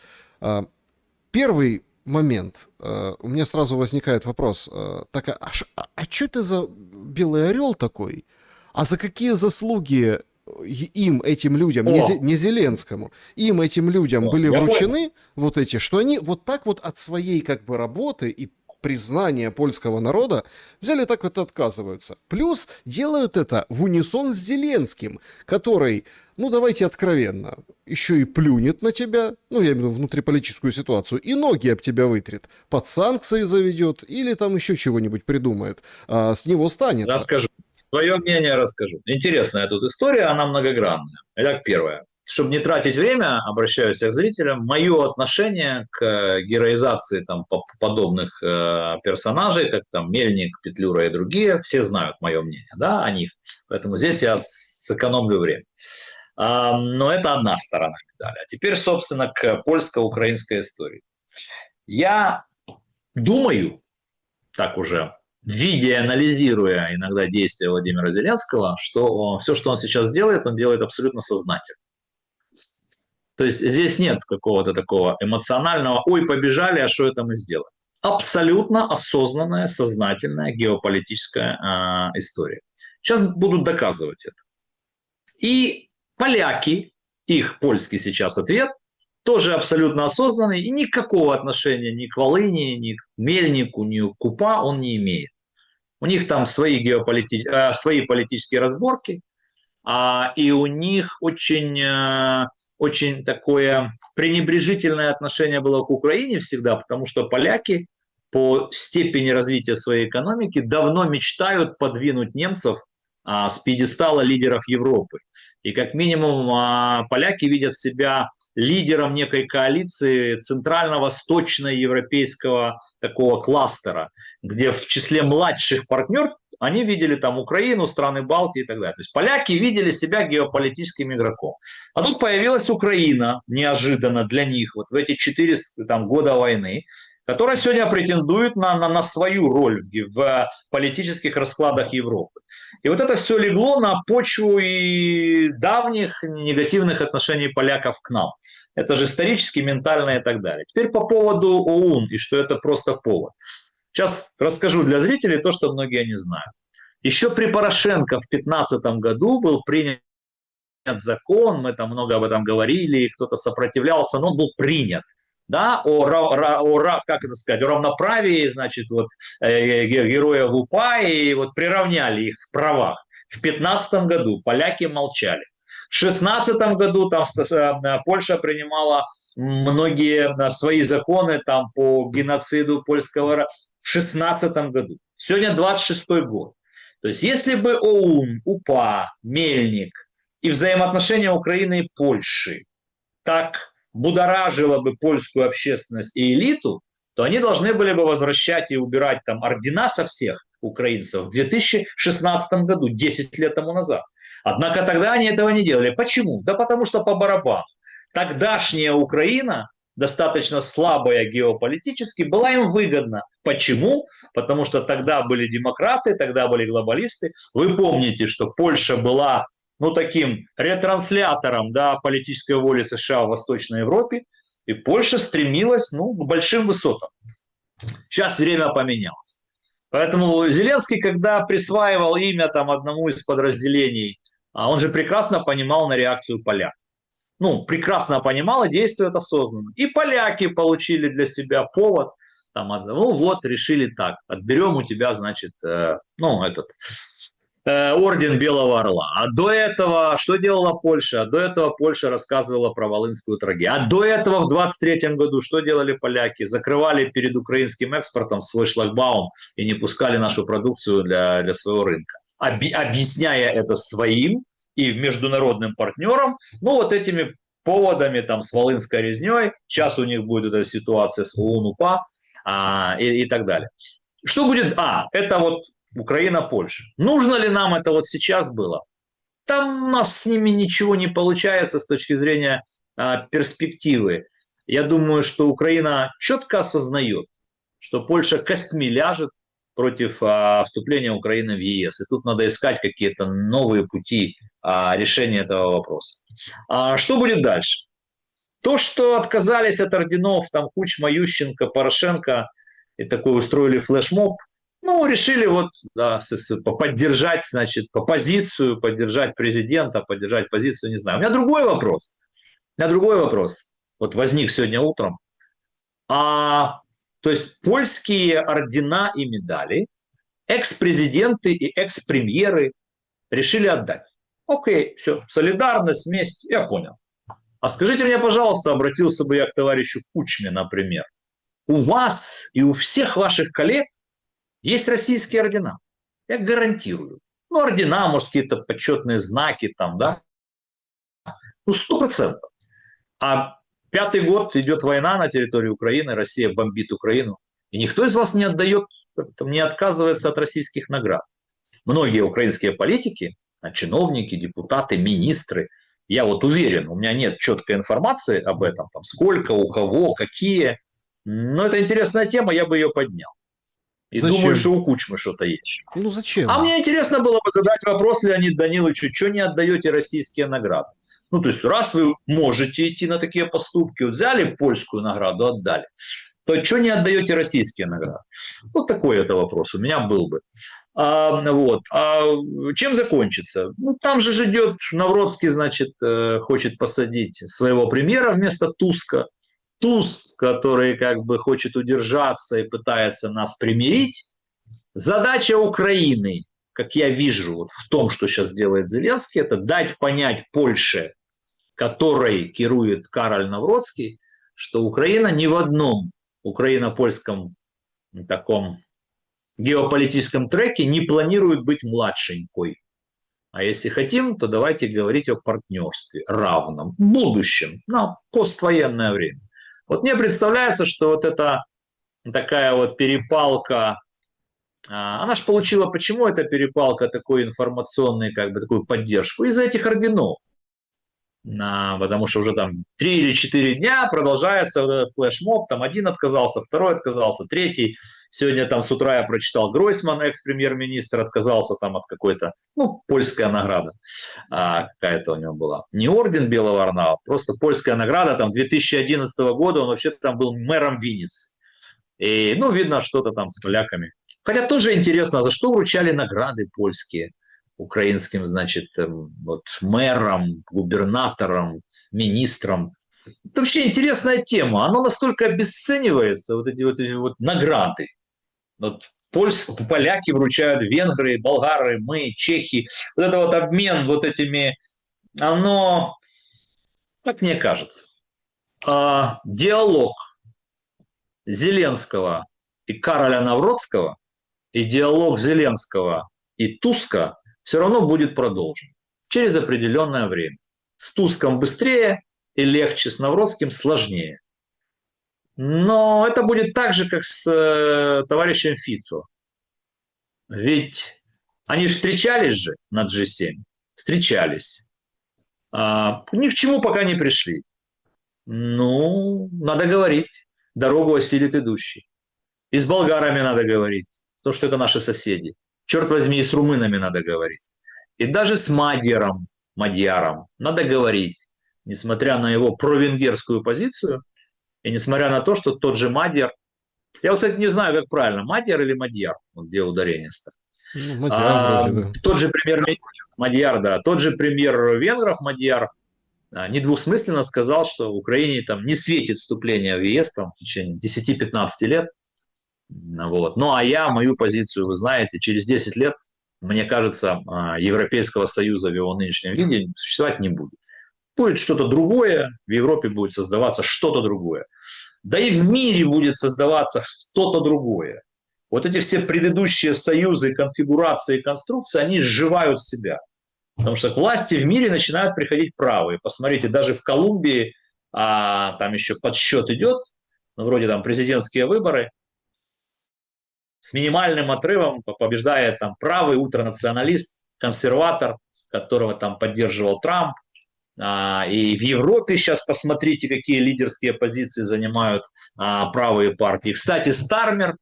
Первый момент. У меня сразу возникает вопрос. Так, а что это за белый орел такой? А за какие заслуги им, этим людям, не Зеленскому, им, этим людям были вручены вот эти, что они вот так вот от своей как бы работы и признания польского народа взяли так вот отказываются. Плюс делают это в унисон с Зеленским, который, ну давайте откровенно, еще и плюнет на тебя, ну я имею в виду внутриполитическую ситуацию, и ноги об тебя вытрет, под санкции заведет или там еще чего-нибудь придумает, с него станется. Расскажу. Свое мнение расскажу. Интересная тут история, она многогранная. Итак, первое. Чтобы не тратить время, обращаюсь к зрителям, мое отношение к героизации там, подобных персонажей, как там Мельник, Петлюра и другие, все знают мое мнение, да, о них. Поэтому здесь я сэкономлю время. Но это одна сторона медали. А теперь, собственно, к польско-украинской истории. Я думаю, так уже, видя и анализируя иногда действия Владимира Зеленского, что все, что он сейчас делает, он делает абсолютно сознательно. То есть здесь нет какого-то такого эмоционального «ой, побежали, а что это мы сделаем». Абсолютно осознанная, сознательная геополитическая история. Сейчас будут доказывать это. И поляки, их польский сейчас ответ, тоже абсолютно осознанный и никакого отношения ни к Волыни, ни к Мельнику, ни к УПА он не имеет. У них там свои политические разборки, и у них очень такое пренебрежительное отношение было к Украине всегда, потому что поляки по степени развития своей экономики давно мечтают подвинуть немцев с пьедестала лидеров Европы. И как минимум поляки видят себя лидером некой коалиции центрально-восточно-европейского такого кластера, где в числе младших партнеров они видели там Украину, страны Балтии и так далее. То есть поляки видели себя геополитическим игроком. А тут появилась Украина неожиданно для них вот в эти 4 года войны, которая сегодня претендует на свою роль в политических раскладах Европы. И вот это все легло на почву и давних негативных отношений поляков к нам. Это же исторически, ментально и так далее. Теперь по поводу ОУН и что это просто повод. Сейчас расскажу для зрителей то, что многие не знают. Еще при Порошенко в 2015 году был принят закон, мы там много об этом говорили, кто-то сопротивлялся, но он был принят. Да, как это сказать, о равноправии, значит, вот, героев УПА, и вот приравняли их в правах. В 2015 году поляки молчали. В 2016 году там Польша принимала многие свои законы там, по геноциду польского народа. В 2016 году. Сегодня 26 год. То есть если бы ОУН, УПА, Мельник и взаимоотношения Украины и Польши так будоражило бы польскую общественность и элиту, то они должны были бы возвращать и убирать там ордена со всех украинцев в 2016 году, 10 лет тому назад. Однако тогда они этого не делали. Почему? Да потому что по барабану. Тогдашняя Украина, достаточно слабая геополитически, была им выгодна. Почему? Потому что тогда были демократы, тогда были глобалисты. Вы помните, что Польша была таким ретранслятором, да, политической воли США в Восточной Европе, и Польша стремилась к большим высотам. Сейчас время поменялось. Поэтому Зеленский, когда присваивал имя там, одному из подразделений, он же прекрасно понимал на реакцию поляков. Прекрасно понимал и действует осознанно. И поляки получили для себя повод, решили так, отберем у тебя, значит, орден Белого Орла. А до этого что делала Польша? До этого Польша рассказывала про Волынскую трагедию. А до этого в 23 году что делали поляки? Закрывали перед украинским экспортом свой шлагбаум и не пускали нашу продукцию для своего рынка. Объясняя это своим и международным партнерам, этими поводами там, с Волынской резней, сейчас у них будет эта ситуация с ОУН-УПА и так далее. Что будет? Это вот Украина-Польша. Нужно ли нам это вот сейчас было? Там у нас с ними ничего не получается с точки зрения перспективы. Я думаю, что Украина четко осознает, что Польша костьми ляжет против вступления Украины в ЕС. И тут надо искать какие-то новые пути решения этого вопроса. Что будет дальше? То, что отказались от орденов там Кучма, Ющенко, Порошенко и такой устроили флешмоб, решили поддержать, значит, позицию, поддержать президента, поддержать позицию, не знаю. У меня другой вопрос. Вот возник сегодня утром. То есть польские ордена и медали экс-президенты и экс-премьеры решили отдать. Окей, все, солидарность, месть, я понял. А скажите мне, пожалуйста, обратился бы я к товарищу Кучме, например. У вас и у всех ваших коллег есть российские ордена. Я гарантирую. Ордена, может, какие-то почетные знаки там, да? 100%. А 5-й год идет война на территории Украины, Россия бомбит Украину. И никто из вас не отдает, не отказывается от российских наград. Многие украинские политики, чиновники, депутаты, министры, я вот уверен, у меня нет четкой информации об этом, там, сколько, у кого, какие. Но это интересная тема, я бы ее поднял. И зачем? Думаю, что у Кучмы что-то есть. Зачем? А мне интересно было бы задать вопрос Леониду Даниловичу, что не отдаете российские награды? То есть, раз вы можете идти на такие поступки, взяли польскую награду, отдали, то что не отдаете российские награды? Вот такой это вопрос у меня был бы. Вот. Чем закончится? Ну, там же ждет Навроцкий, значит, хочет посадить своего премьера вместо Туска. Туск, который как бы хочет удержаться и пытается нас примирить. Задача Украины, как я вижу, вот в том, что сейчас делает Зеленский, это дать понять Польше, которой керует Кароль Навроцкий, что Украина ни в одном украино-польском таком геополитическом треке не планирует быть младшенькой. А если хотим, то давайте говорить о партнерстве равном, будущем, на поствоенное время. Вот мне представляется, что вот эта такая вот перепалка, она же получила, почему эта перепалка такой информационной, как бы такую поддержку? Из-за этих орденов. Потому что уже там 3 или 4 дня продолжается флешмоб, там один отказался, второй отказался, третий. Сегодня там с утра я прочитал, Гройсман, экс-премьер-министр, отказался там от какой-то, ну, польская награда какая-то у него была. Не орден Белого Орла, а просто польская награда, там 2011 года он вообще там был мэром Винницы. И, ну, видно, что-то там с поляками. Хотя тоже интересно, за что вручали награды польские украинским, значит, вот, мэрам, губернаторам, министрам. Это вообще интересная тема. Она настолько обесценивается, вот эти вот награды. Вот поляки вручают, венгры, болгары, мы, чехи. Вот это вот обмен вот этими, оно, как мне кажется, диалог Зеленского и Кароля Навроцкого, и диалог Зеленского и Туска все равно будет продолжен через определенное время. С Туском быстрее и легче, с Навроцким сложнее. Но это будет так же, как с товарищем Фицо. Ведь они встречались же на G7, встречались. Ни к чему пока не пришли. Ну, надо говорить, дорогу осилит идущий. И с болгарами надо говорить, потому что это наши соседи. Черт возьми, и с румынами надо говорить. И даже с Мадьяром надо говорить, несмотря на его провенгерскую позицию, и несмотря на то, что тот же Мадьяр, я, кстати, не знаю, как правильно, Мадьяр или Мадьяр, вот где ударение стоит. Ну, Мадьяр вроде, да. Тот же премьер Мадьяр, да, тот же премьер венгров Мадьяр недвусмысленно сказал, что Украине там не светит вступление в ЕС там, в течение 10-15 лет. Вот. Ну, а я, мою позицию, вы знаете, через 10 лет, мне кажется, Европейского Союза в его нынешнем виде существовать не будет. Будет что-то другое, в Европе будет создаваться что-то другое. Да и в мире будет создаваться что-то другое. Вот эти все предыдущие союзы, конфигурации, конструкции, они сживают себя. Потому что к власти в мире начинают приходить правые. Посмотрите, даже в Колумбии там еще подсчет идет, ну, вроде там президентские выборы, с минимальным отрывом побеждает там правый ультранационалист, консерватор, которого там поддерживал Трамп. И в Европе сейчас посмотрите, какие лидерские позиции занимают правые партии. Кстати, Стармер,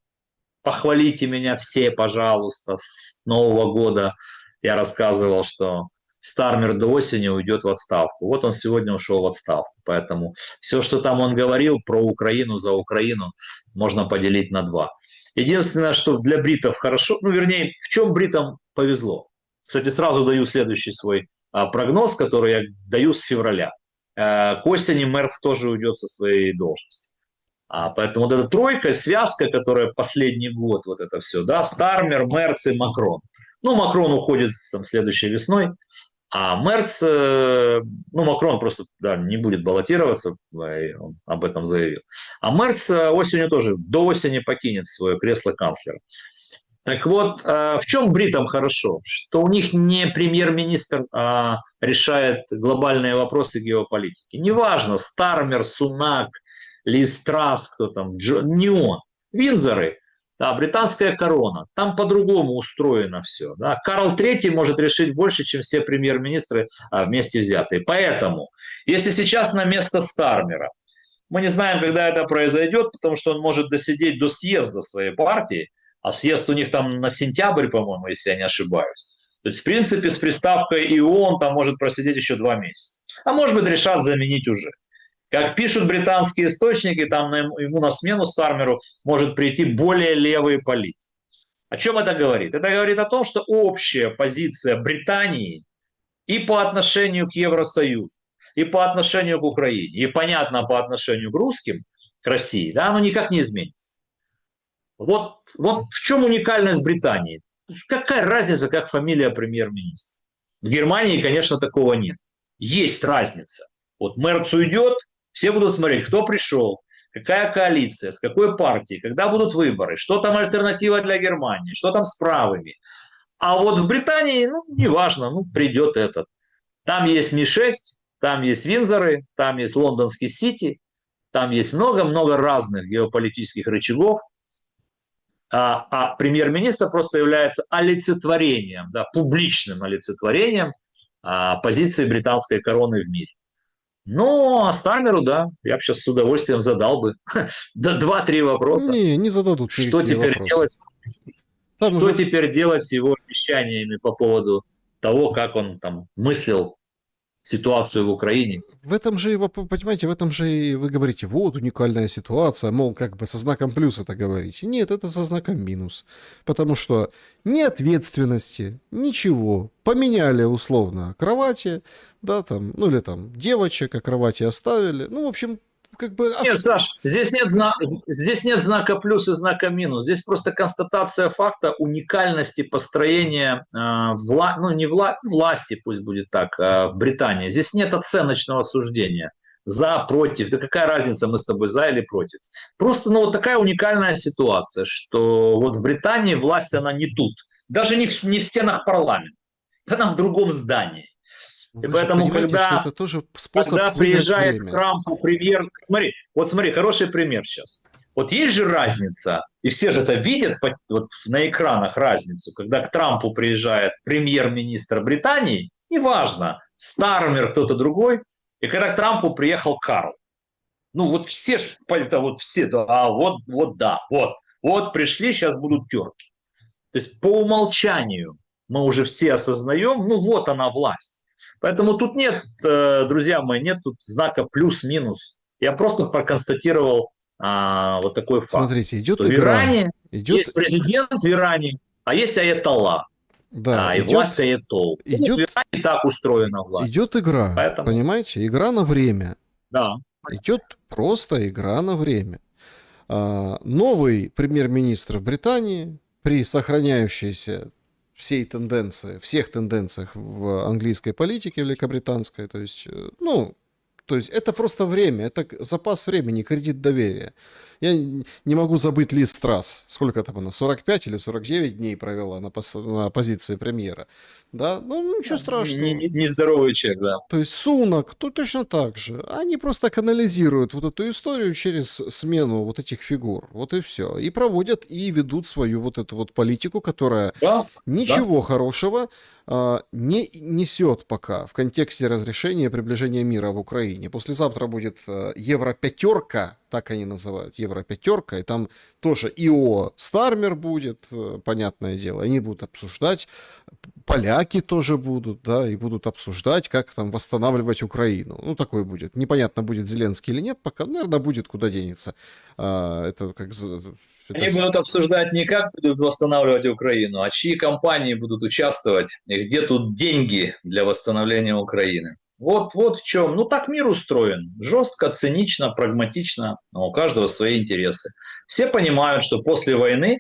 похвалите меня все, пожалуйста, с Нового года я рассказывал, что Стармер до осени уйдет в отставку. Вот он сегодня ушел в отставку. Поэтому все, что там он говорил про Украину, за Украину, можно поделить на два. Единственное, что для бритов хорошо, ну, вернее, в чем бритам повезло. Кстати, сразу даю следующий свой прогноз, который я даю с февраля. К осени Мерц тоже уйдет со своей должности. Поэтому вот эта тройка, связка, которая последний год, вот это все, да, Стармер, Мерц и Макрон. Ну, Макрон уходит там следующей весной, а Мерц, ну, Макрон просто не будет баллотироваться, он об этом заявил. А Мерц осенью тоже, до осени покинет свое кресло канцлера. Так вот, в чем бритам хорошо? Что у них не премьер-министр решает глобальные вопросы геополитики. Неважно, Стармер, Сунак, Лиз Трасс, кто там, не он. Виндзоры, да, британская корона. Там по-другому устроено все. Да. Карл III может решить больше, чем все премьер-министры вместе взятые. Поэтому, если сейчас на место Стармера, мы не знаем, когда это произойдет, потому что он может досидеть до съезда своей партии, а съезд у них там на сентябрь, по-моему, если я не ошибаюсь. То есть, в принципе, с приставкой «и он» там может просидеть еще 2 месяца. А может быть, решат заменить уже. Как пишут британские источники, там ему на смену Стармеру может прийти более левый политик. О чем это говорит? Это говорит о том, что общая позиция Британии и по отношению к Евросоюзу, и по отношению к Украине, и, понятно, по отношению к русским, к России, да, оно никак не изменится. Вот в чем уникальность Британии? Какая разница, как фамилия премьер-министра? В Германии, конечно, такого нет. Есть разница. Вот Мерц уйдет, все будут смотреть, кто пришел, какая коалиция, с какой партией, когда будут выборы, что там альтернатива для Германии, что там с правыми. А вот в Британии, ну, неважно, ну, придет этот. Там есть Ми-6, там есть Виндзоры, там есть лондонский Сити, там есть много-много разных геополитических рычагов, а премьер-министр просто является олицетворением, да, публичным олицетворением позиции британской короны в мире. Ну, а Стармеру, да, я бы сейчас с удовольствием задал бы 2-3 вопроса. Не зададут Что никакие теперь вопросы. делать? Там Что уже теперь делать с его обещаниями по поводу того, как он там мыслил ситуацию в Украине? в этом же, понимаете, в этом же и вы говорите, вот уникальная ситуация, мол, как бы со знаком плюс это говорите. Нет, это со знаком минус. Потому что ни ответственности, ничего. Поменяли условно кровати, да, там, ну или там девочек, а кровати оставили. Ну, в общем, как бы... Нет, Саш, здесь нет знака плюс и знака минус. Здесь просто констатация факта уникальности построения власти, пусть будет так, в Британии. Здесь нет оценочного суждения. За, против. Да какая разница, мы с тобой за или против. Просто вот такая уникальная ситуация, что вот в Британии власть, она не тут. Даже не в стенах парламента. Она в другом здании. И Вы же поэтому, понимаете, что это тоже способ когда выиграть приезжает к время. Трампу премьер... Смотри, хороший пример сейчас. Вот есть же разница, и все же это видят вот на экранах разницу, когда к Трампу приезжает премьер-министр Британии, неважно, Стармер, кто-то другой, и когда к Трампу приехал Карл. Ну вот все, вот все, да, вот пришли, сейчас будут терки. То есть по умолчанию мы уже все осознаем, ну вот она власть. Поэтому тут нет, друзья мои, нет тут знака плюс-минус. Я просто проконстатировал вот такой факт. Смотрите, идет В игра. Иране есть президент в Иране, а есть аятолла. Да, И власть аятолл. В Иране так устроена власть. Идет игра, Поэтому... понимаете? Игра на время. Да. Идет просто игра на время. Новый премьер-министр Британии при сохраняющейся всех тенденциях в английской политике великобританской, то есть это просто время, это запас времени, кредит доверия. Я не могу забыть Лиз Трасс. Сколько там она? 45 или 49 дней провела на позиции премьера. Да? Ну, ничего страшного. Нездоровый человек, да. То есть Сунак, то точно так же. Они просто канализируют вот эту историю через смену вот этих фигур. Вот и все. И проводят, и ведут свою вот эту вот политику, которая ничего хорошего не несет пока в контексте разрешения и приближения мира в Украине. Послезавтра будет Евро-5, так они называют, Евро-5, и там тоже ИО Стармер будет, понятное дело, они будут обсуждать, поляки тоже будут, да, и будут обсуждать, как там восстанавливать Украину. Ну, такой будет. Непонятно, будет Зеленский или нет, пока, наверное, будет, куда денется. Это как... Они будут обсуждать не как будут восстанавливать Украину, а чьи компании будут участвовать, и где тут деньги для восстановления Украины. Вот в чем. Ну, так мир устроен. Жестко, цинично, прагматично. У каждого свои интересы. Все понимают, что после войны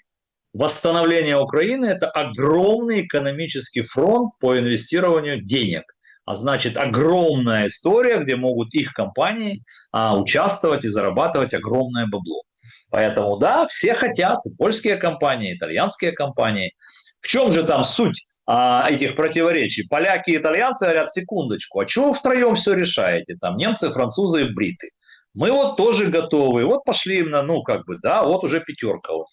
восстановление Украины – это огромный экономический фронт по инвестированию денег. А значит, огромная история, где могут их компании участвовать и зарабатывать огромное бабло. Поэтому, да, все хотят, и польские компании, и итальянские компании. В чем же там суть этих противоречий? Поляки и итальянцы говорят, секундочку, а чего вы втроем все решаете? Там немцы, французы и бриты. Мы вот тоже готовы. Вот пошли им вот уже 5 у них.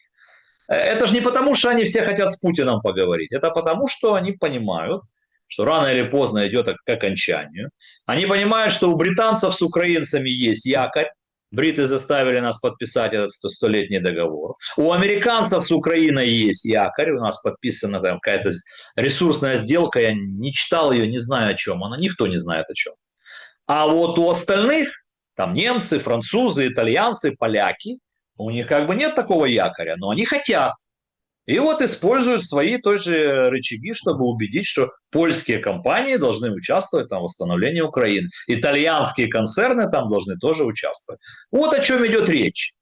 Это же не потому, что они все хотят с Путиным поговорить. Это потому, что они понимают, что рано или поздно идет к окончанию. Они понимают, что у британцев с украинцами есть якорь. Бриты заставили нас подписать этот 100-летний договор. У американцев с Украиной есть якорь. У нас подписана там какая-то ресурсная сделка. Я не читал ее, не знаю о чем. Никто не знает о чем. А вот у остальных, там немцы, французы, итальянцы, поляки, у них как бы нет такого якоря, но они хотят. И вот используют свои тоже рычаги, чтобы убедить, что польские компании должны участвовать там, в восстановлении Украины. Итальянские концерны там должны тоже участвовать. Вот о чем идет речь.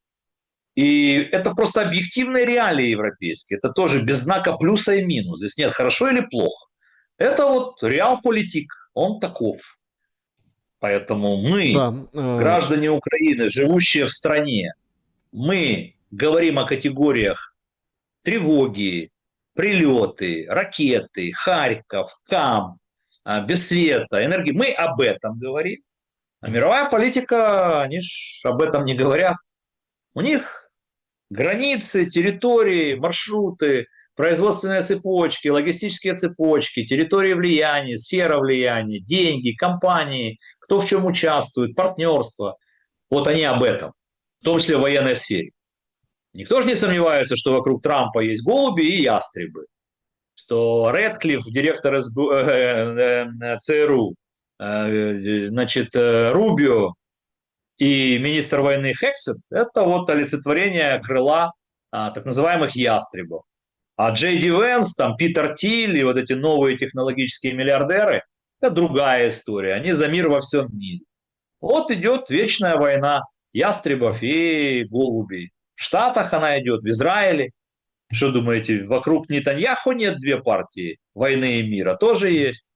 И это просто объективные реалии европейские. Это тоже без знака плюса и минус. Здесь нет хорошо или плохо. Это вот реал-политик. Он таков. Поэтому мы, Да, граждане Украины, живущие в стране, мы говорим о категориях тревоги, прилеты, ракеты, Харьков, Кам, без света, энергии. Мы об этом говорим. А мировая политика, они ж об этом не говорят. У них границы, территории, маршруты, производственные цепочки, логистические цепочки, территории влияния, сфера влияния, деньги, компании, кто в чем участвует, партнерство. Вот они об этом, в том числе в военной сфере. Никто же не сомневается, что вокруг Трампа есть голуби и ястребы, что Рэдклифф, директор ЦРУ, значит, Рубио и министр войны Хексет – это вот олицетворение крыла так называемых ястребов. А Джей Ди Венс, там, Питер Тиль и вот эти новые технологические миллиардеры – это другая история. Они за мир во всем мире. Вот идет вечная война ястребов и голубей. В Штатах она идет, в Израиле. Что думаете, вокруг Нетаньяху нет две партии войны и мира? Тоже есть.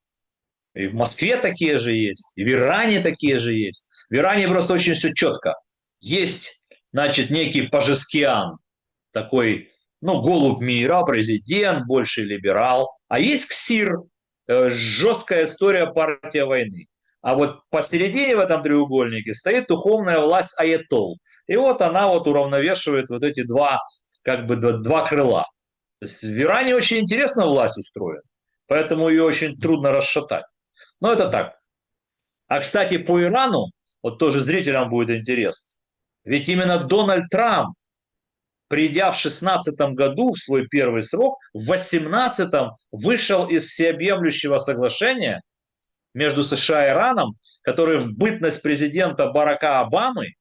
И в Москве такие же есть, и в Иране такие же есть. В Иране просто очень все четко. Есть, значит, некий Пажескиан, такой, ну, голубь мира, президент, больше либерал. А есть КСИР, жесткая история партия войны. А вот посередине в этом треугольнике стоит духовная власть аятол. И вот она вот уравновешивает вот эти два, как бы, два крыла. То есть в Иране очень интересно власть устроена, поэтому ее очень трудно расшатать. Но это так. А, кстати, по Ирану, вот тоже зрителям будет интересно, ведь именно Дональд Трамп, придя в 2016 году в свой первый срок, в 2018 вышел из всеобъемлющего соглашения между США и Ираном, которое в бытность президента Барака Обамы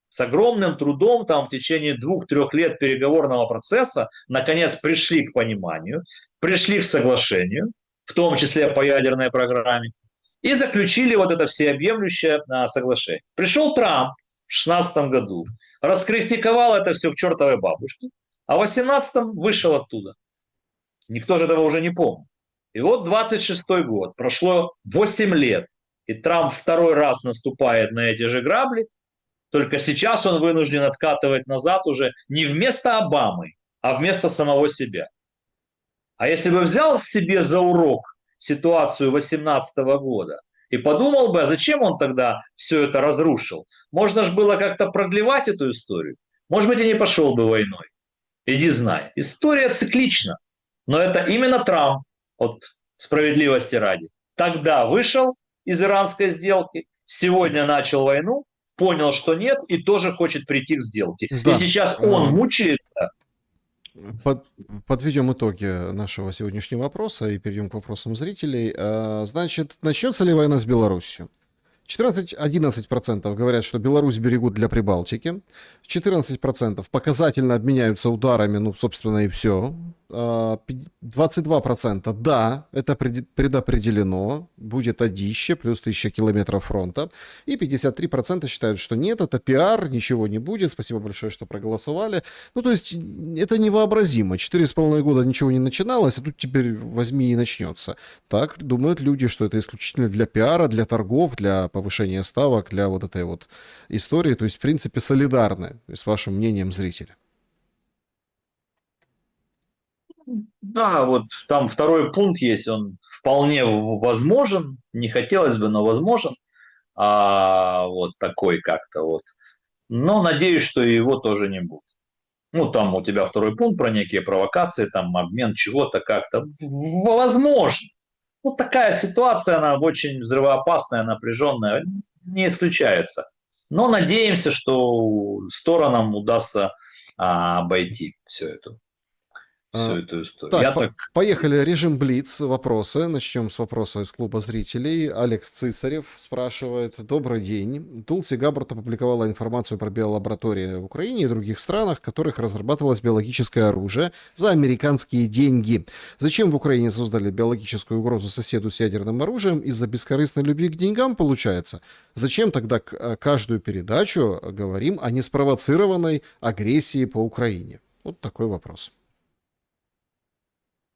с огромным трудом там в течение 2-3 лет переговорного процесса наконец пришли к пониманию, пришли к соглашению, в том числе по ядерной программе, и заключили вот это всеобъемлющее соглашение. Пришел Трамп в 2016 году, раскритиковал это все к чертовой бабушке, а в 2018 вышел оттуда. Никто же этого уже не помнит. И вот 26-й год, прошло 8 лет, и Трамп второй раз наступает на эти же грабли, только сейчас он вынужден откатывать назад уже не вместо Обамы, а вместо самого себя. А если бы взял себе за урок ситуацию 2018 года и подумал бы, а зачем он тогда все это разрушил, можно же было как-то продлевать эту историю. Может быть, и не пошел бы войной. Иди знай. История циклична. Но это именно Трамп, от справедливости ради, тогда вышел из иранской сделки, сегодня начал войну, понял, что нет, и тоже хочет прийти к сделке. да. И сейчас он мучается. Подведем итоги нашего сегодняшнего вопроса и перейдем к вопросам зрителей. Значит, начнется ли война с Беларусью? 11% говорят, что Беларусь берегут для Прибалтики. 14% показательно обменяются ударами, ну, собственно, и все. 22% да, это предопределено, будет одище, плюс 1000 километров фронта. И 53% считают, что нет, это пиар, ничего не будет, спасибо большое, что проголосовали. Ну, то есть, это невообразимо. 4,5 года ничего не начиналось, а тут теперь возьми и начнется. Так думают люди, что это исключительно для пиара, для торгов, для повышения ставок, для вот этой вот истории. То есть, в принципе, солидарны с вашим мнением зрителя. Да, вот там второй пункт есть, он вполне возможен, не хотелось бы, но возможен, вот такой как-то вот. Но надеюсь, что его тоже не будет. Ну, там у тебя второй пункт про некие провокации, там обмен чего-то как-то. Возможно. Ну, такая ситуация, она очень взрывоопасная, напряженная, не исключается. Но надеемся, что сторонам удастся обойти все это. всю А, эту историю. Так, Я так... поехали. Режим Блиц. Вопросы. Начнем с вопроса из клуба зрителей. Алекс Цисарев спрашивает. Добрый день. Тулси Габбард опубликовала информацию про биолаборатории в Украине и других странах, в которых разрабатывалось биологическое оружие за американские деньги. Зачем в Украине создали биологическую угрозу соседу с ядерным оружием? Из-за бескорыстной любви к деньгам, получается? Зачем тогда каждую передачу говорим о неспровоцированной агрессии по Украине? Вот такой вопрос.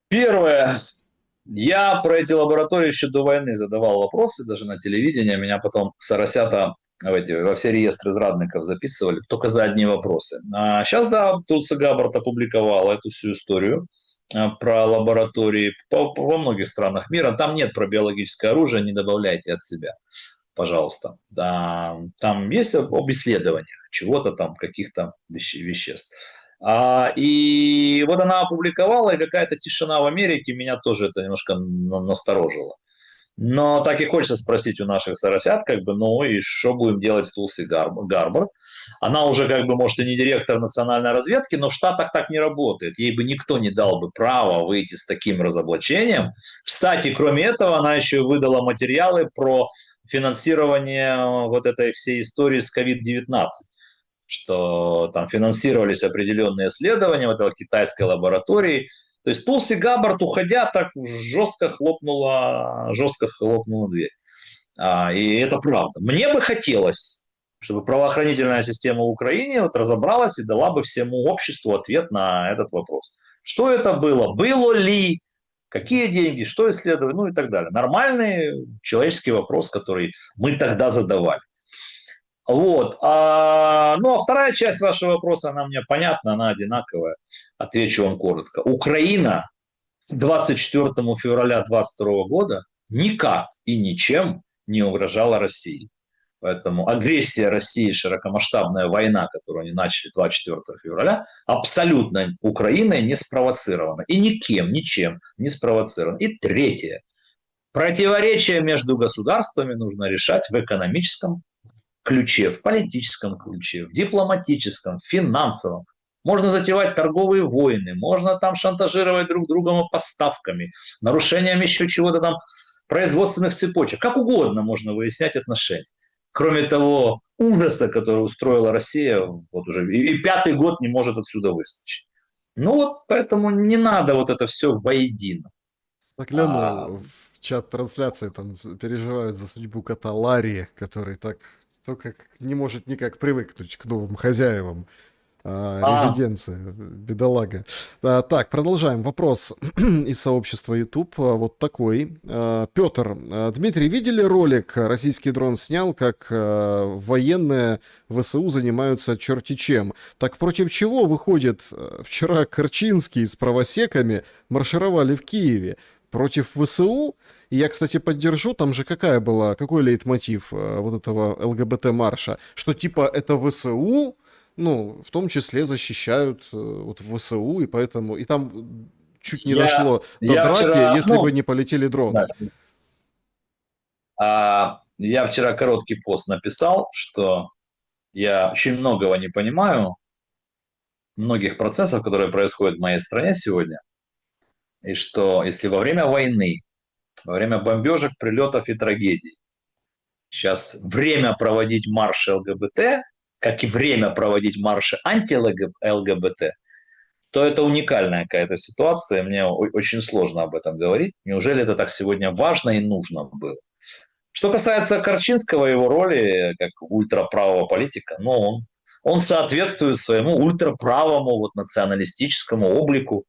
Первое. Я про эти лаборатории еще до войны задавал вопросы, даже на телевидении. Меня потом соросята во все реестры зрадников записывали только за одни вопросы. А сейчас, да, Тулси Габбард опубликовала эту всю историю про лаборатории во многих странах мира. Там нет про биологическое оружие, не добавляйте от себя, пожалуйста. Да, там есть об исследованиях чего-то там, каких-то веществ. И вот она опубликовала, и какая-то тишина в Америке меня тоже это немножко насторожило. Но так и хочется спросить у наших соросят, как бы, ну и что будем делать с Тулси Габбард? Она уже, как бы, может, и не директор национальной разведки, но в Штатах так не работает. Ей бы никто не дал бы права выйти с таким разоблачением. Кстати, кроме этого, она еще выдала материалы про финансирование вот этой всей истории с COVID-19, что там финансировались определенные исследования в этой китайской лаборатории. То есть Тулси Габбард, уходя, так жестко хлопнула дверь. И это правда. Мне бы хотелось, чтобы правоохранительная система в Украине вот разобралась и дала бы всему обществу ответ на этот вопрос. Что это было? Было ли? Какие деньги? Что исследовали? Ну и так далее. Нормальный человеческий вопрос, который мы тогда задавали. Вот. Ну, а вторая часть вашего вопроса, она мне понятна, она одинаковая. Отвечу вам коротко. Украина 24 февраля 2022 года никак и ничем не угрожала России. Поэтому агрессия России, широкомасштабная война, которую они начали 24 февраля, абсолютно Украиной не спровоцирована. И никем, ничем не спровоцирована. И третье. Противоречия между государствами нужно решать в экономическом ключе, в политическом ключе, в дипломатическом, в финансовом. Можно затевать торговые войны, можно там шантажировать друг друга поставками, нарушением еще чего-то там, производственных цепочек. Как угодно можно выяснять отношения. Кроме того ужаса, который устроила Россия, вот уже и пятый год не может отсюда выскочить. Ну вот, поэтому не надо вот это все воедино. Заглянул в чат трансляции, там переживают за судьбу кота Ларри, который так только не может никак привыкнуть к новым хозяевам резиденции. Бедолага. Так, продолжаем. Вопрос из сообщества YouTube. Вот такой. Петр, Дмитрий, видели ролик? Российский дрон снял, как военные ВСУ занимаются черти чем. Так против чего, выходит, вчера Корчинский с правосеками маршировали в Киеве? Против ВСУ? И я, кстати, поддержу, там же какой лейтмотив вот этого ЛГБТ-марша? Что типа это ВСУ, ну, в том числе защищают вот ВСУ, и поэтому... И там чуть не дошло до драки, вчера, если бы не полетели дроны. Да. Я вчера короткий пост написал, что я очень многого не понимаю, многих процессов, которые происходят в моей стране сегодня, и что если во время войны, во время бомбежек, прилетов и трагедий сейчас время проводить марши ЛГБТ, как и время проводить марши анти-ЛГБТ, то это уникальная какая-то ситуация. Мне очень сложно об этом говорить. Неужели это так сегодня важно и нужно было? Что касается Корчинского, его роли как ультраправого политика, ну, он соответствует своему ультраправому вот, националистическому облику.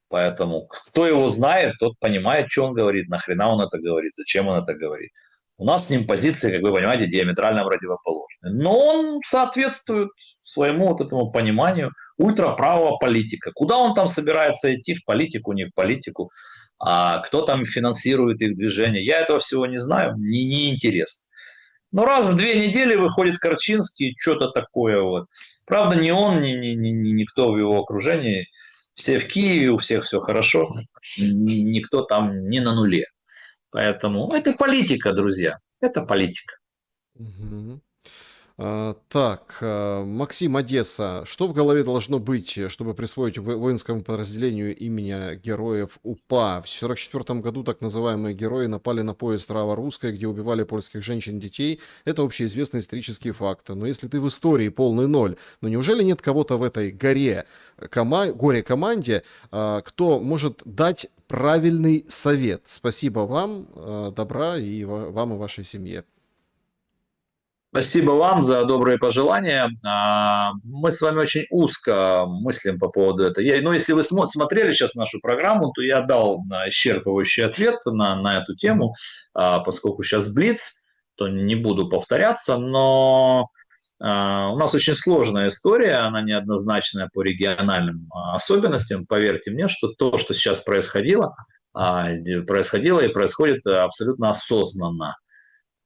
Поэтому кто его знает, тот понимает, что он говорит, нахрена он это говорит, зачем он это говорит. У нас с ним позиции, как вы понимаете, диаметрально противоположные. Но он соответствует своему вот этому пониманию ультраправого политика. Куда он там собирается идти, в политику, не в политику, а кто там финансирует их движение, я этого всего не знаю, мне не интересно. Но раз в 2 недели выходит Корчинский, что-то такое вот. Правда, ни он, ни никто в его окружении, все в Киеве, у всех все хорошо, никто там не на нуле. Поэтому это политика, друзья, это политика. Угу. Так, Максим, Одесса. Что в голове должно быть, чтобы присвоить воинскому подразделению имени героев УПА? В 1944 году так называемые герои напали на поезд «Рава Русская», где убивали польских женщин и детей. Это общеизвестный исторический факт. Но если ты в истории полный ноль, ну неужели нет кого-то в этой горе-команде, кто может дать правильный совет? Спасибо вам, добра и вам и вашей семье. Спасибо вам за добрые пожелания. Мы с вами очень узко мыслим по поводу этого. Ну, если вы смотрели сейчас нашу программу, то я дал исчерпывающий ответ на эту тему, поскольку сейчас Блиц, то не буду повторяться, но у нас очень сложная история, она неоднозначная по региональным особенностям. Поверьте мне, что то, что сейчас происходило и происходит абсолютно осознанно.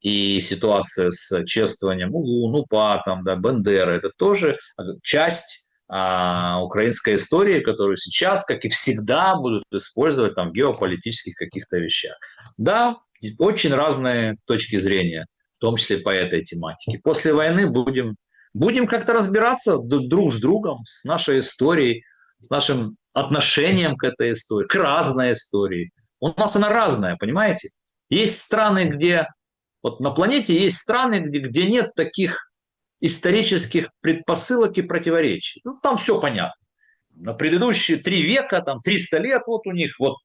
И ситуация с чествованием УЛУ, УПА, там, да, Бендеры, это тоже часть украинской истории, которую сейчас, как и всегда, будут использовать там, в геополитических каких-то вещах. Да, очень разные точки зрения, в том числе по этой тематике. После войны будем как-то разбираться друг с другом, с нашей историей, с нашим отношением к этой истории, к разной истории. У нас она разная, понимаете? Есть страны, где вот на планете есть страны, где нет таких исторических предпосылок и противоречий. Ну, там все понятно. На предыдущие 3 века, там 300 лет вот у них вот.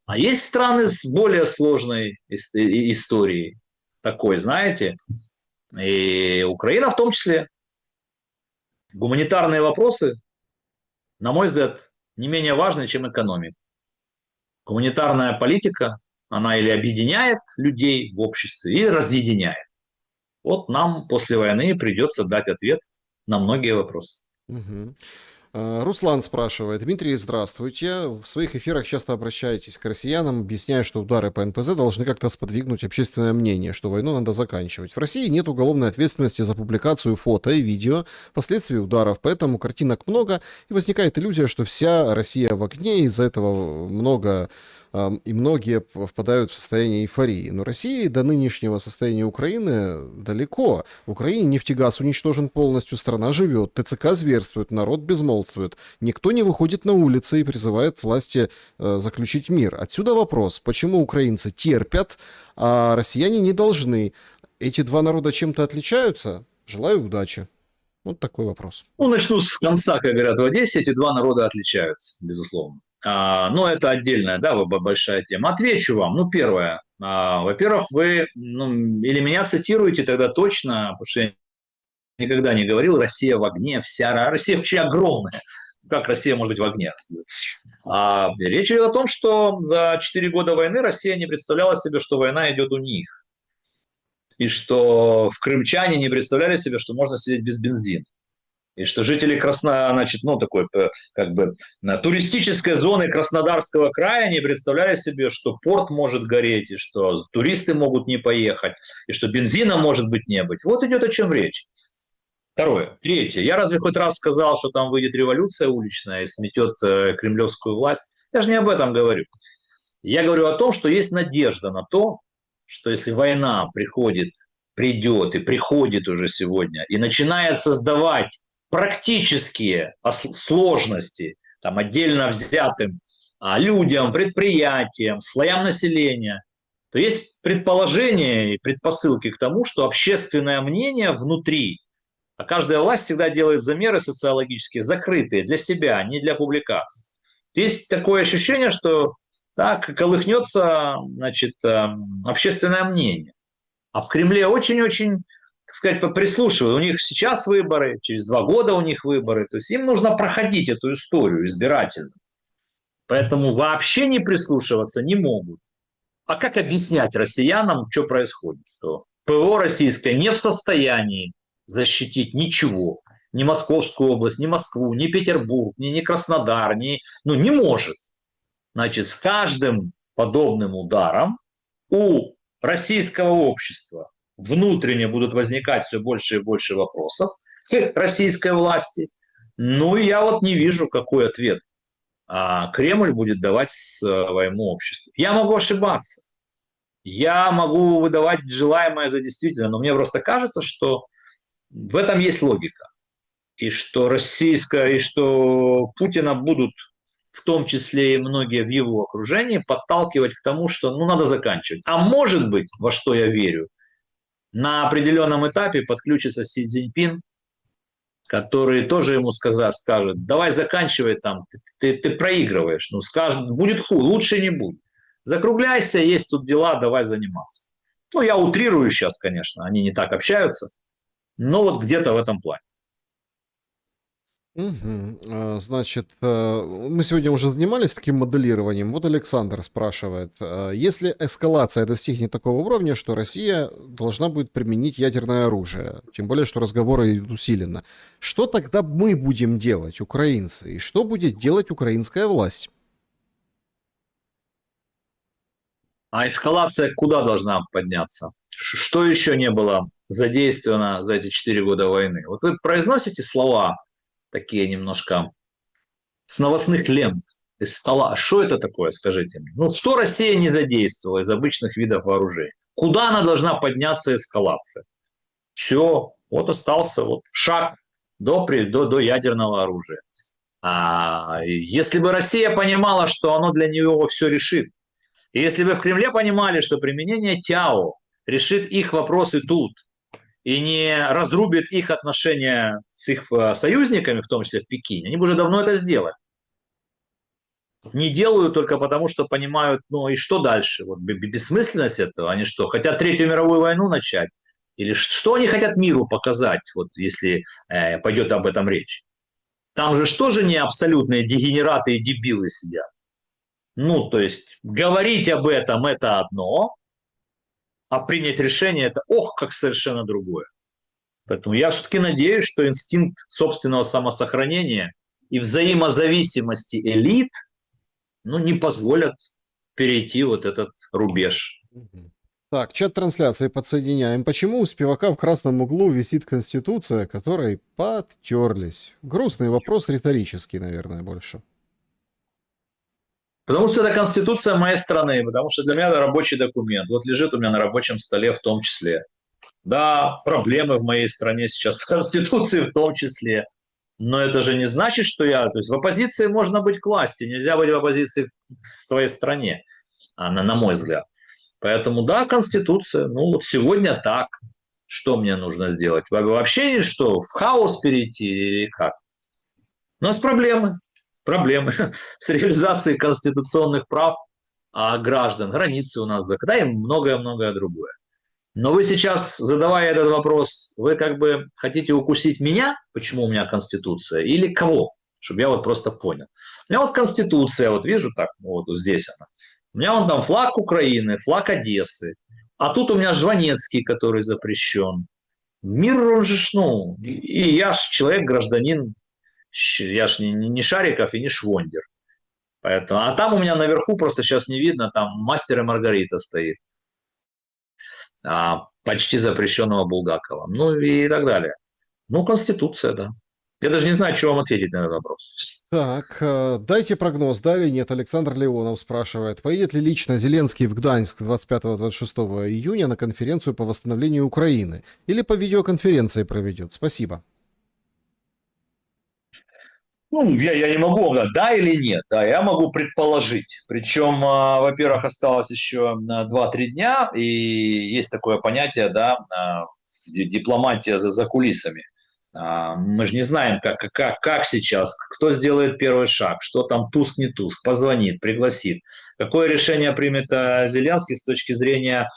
А есть страны с более сложной историей такой, знаете. И Украина в том числе. Гуманитарные вопросы, на мой взгляд, не менее важны, чем экономика. Гуманитарная политика, она или объединяет людей в обществе, или разъединяет. Вот нам после войны придется дать ответ на многие вопросы. Мгм. Руслан спрашивает. Дмитрий, здравствуйте. В своих эфирах часто обращаетесь к россиянам, объясняя, что удары по НПЗ должны как-то сподвигнуть общественное мнение, что войну надо заканчивать. В России нет уголовной ответственности за публикацию фото и видео последствий ударов, поэтому картинок много, и возникает иллюзия, что вся Россия в огне, из-за этого и многие впадают в состояние эйфории. Но России до нынешнего состояния Украины далеко. В Украине нефтегаз уничтожен полностью, страна живет, ТЦК зверствует, народ безмолвствует. Никто не выходит на улицы и призывает власти заключить мир. Отсюда вопрос, почему украинцы терпят, а россияне не должны? Эти два народа чем-то отличаются? Желаю удачи. Вот такой вопрос. Ну, начну с конца, как говорят в Одессе, эти два народа отличаются, безусловно. Но это отдельная, да, большая тема. Отвечу вам. Ну, первое. Во-первых, вы или меня цитируете тогда точно, потому что я никогда не говорил, Россия в огне, Россия вообще огромная. Как Россия может быть в огне? Речь идет о том, что за 4 года войны Россия не представляла себе, что война идет у них. И что в крымчане не представляли себе, что можно сидеть без бензина. И что жители туристической зоны Краснодарского края не представляли себе, что порт может гореть, и что туристы могут не поехать, и что бензина может быть не быть. Вот идет о чем речь. Второе. Третье. Я разве хоть раз сказал, что там выйдет революция уличная и сметет кремлевскую власть? Я же не об этом говорю. Я говорю о том, что есть надежда на то, что если война придет и приходит уже сегодня, и начинает создавать практические сложности там, отдельно взятым людям, предприятиям, слоям населения, то есть предположение и предпосылки к тому, что общественное мнение внутри, а каждая власть всегда делает замеры социологические, закрытые для себя, не для публикации. Есть такое ощущение, что так колыхнется, значит, общественное мнение. А в Кремле очень-очень, так сказать, прислушивают. У них сейчас выборы, через 2 года у них выборы. То есть им нужно проходить эту историю избирательно. Поэтому вообще не прислушиваться не могут. А как объяснять россиянам, что происходит? Что ПВО российское не в состоянии защитить ничего. Ни Московскую область, ни Москву, ни Петербург, ни Краснодар, не может. Значит, с каждым подобным ударом у российского общества внутренне будут возникать все больше и больше вопросов к российской власти. Ну, и я вот не вижу, какой ответ Кремль будет давать своему обществу. Я могу ошибаться. Я могу выдавать желаемое за действительное, но мне просто кажется, что В этом есть логика. И что российская, и что Путина будут, в том числе и многие в его окружении, подталкивать к тому, что ну, надо заканчивать. А может быть, во что я верю, на определенном этапе подключится Си Цзиньпин, который тоже ему скажет, давай заканчивай там, ты проигрываешь, ну скажет, будет хуже, лучше не будет. Закругляйся, есть тут дела, давай заниматься. Ну, я утрирую сейчас, конечно, они не так общаются, но вот где-то в этом плане. Мгм. Значит, мы сегодня уже занимались таким моделированием. Вот Александр спрашивает, если эскалация достигнет такого уровня, что Россия должна будет применить ядерное оружие, тем более, что разговоры идут усиленно, что тогда мы будем делать, украинцы, и что будет делать украинская власть? А эскалация куда должна подняться? Что еще не было задействовано за эти 4 года войны? Вот вы произносите слова такие немножко с новостных лент, из стола. Что это такое, скажите мне? Ну, что Россия не задействовала из обычных видов вооружений? Куда она должна подняться эскалация? Все, вот остался вот шаг до ядерного оружия. А если бы Россия понимала, что оно для нее все решит, и если бы в Кремле понимали, что применение ТЯО решит их вопросы тут, и не разрубит их отношения с их союзниками, в том числе в Пекине, они бы уже давно это сделали. Не делают только потому, что понимают, ну и что дальше? Вот бессмысленность этого. Они что, хотят Третью мировую войну начать? Или что они хотят миру показать, вот если пойдет об этом речь? Там же что же не абсолютные дегенераты и дебилы сидят? Ну, то есть говорить об этом это одно, а принять решение это ох, как совершенно другое. Поэтому я все-таки надеюсь, что инстинкт собственного самосохранения и взаимозависимости элит ну, не позволят перейти вот этот рубеж. Мгм. Так, чат трансляции подсоединяем. Почему у Спивака в красном углу висит Конституция, которой подтерлись? Грустный вопрос, риторический, наверное, больше. Потому что это конституция моей страны, потому что для меня это рабочий документ. Вот лежит у меня на рабочем столе в том числе. Да, проблемы в моей стране сейчас с конституцией в том числе. Но это же не значит, что я... То есть в оппозиции можно быть к власти, нельзя быть в оппозиции в твоей стране, на мой взгляд. Поэтому да, Конституция, ну вот сегодня так. Что мне нужно сделать? Вообще что, в хаос перейти или как? У нас проблемы с реализацией конституционных прав граждан, границы у нас закрыты, и многое-многое другое. Но вы сейчас, задавая этот вопрос, вы как бы хотите укусить меня, почему у меня Конституция, или кого? Чтобы я вот просто понял. У меня вот Конституция, вот вижу так, вот здесь она. У меня вон там флаг Украины, флаг Одессы. А тут у меня Жванецкий, который запрещен. Мир, он же, ну, и я ж человек, гражданин, я ж не Шариков и не Швондер. Поэтому, а там у меня наверху, просто сейчас не видно, там мастер и Маргарита стоит. Почти запрещенного Булгакова. Ну и так далее. Ну, Конституция, да. Я даже не знаю, что вам ответить на этот вопрос. Так, дайте прогноз, да или нет? Александр Леонов спрашивает, поедет ли лично Зеленский в Гданьск 25-26 июня на конференцию по восстановлению Украины? Или по видеоконференции проведет? Спасибо. Ну, я не могу вам сказать, да или нет. Да, я могу предположить. Причем, во-первых, осталось еще 2-3 дня, и есть такое понятие, да, дипломатия за кулисами. Мы же не знаем, как сейчас, кто сделает первый шаг, что там Туск, не Туск, позвонит, пригласит. Какое решение примет Зеленский с точки зрения,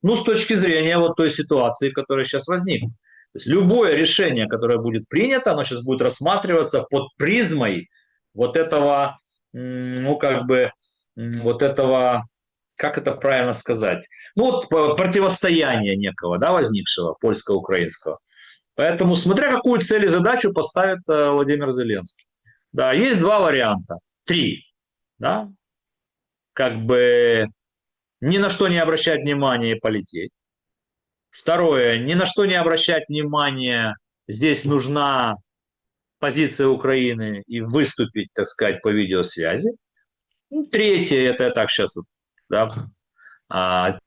ну, с точки зрения вот той ситуации, которая сейчас возникла. То есть любое решение, которое будет принято, оно сейчас будет рассматриваться под призмой вот этого, ну, как бы, вот этого, как это правильно сказать, ну, вот противостояния некого, да, возникшего, польско-украинского. Поэтому, смотря какую цель и задачу поставит Владимир Зеленский. Да, есть два варианта, три, да, как бы ни на что не обращать внимания и полететь. Второе, ни на что не обращать внимания, здесь нужна позиция Украины и выступить, так сказать, по видеосвязи. Ну, третье, это я так сейчас, да,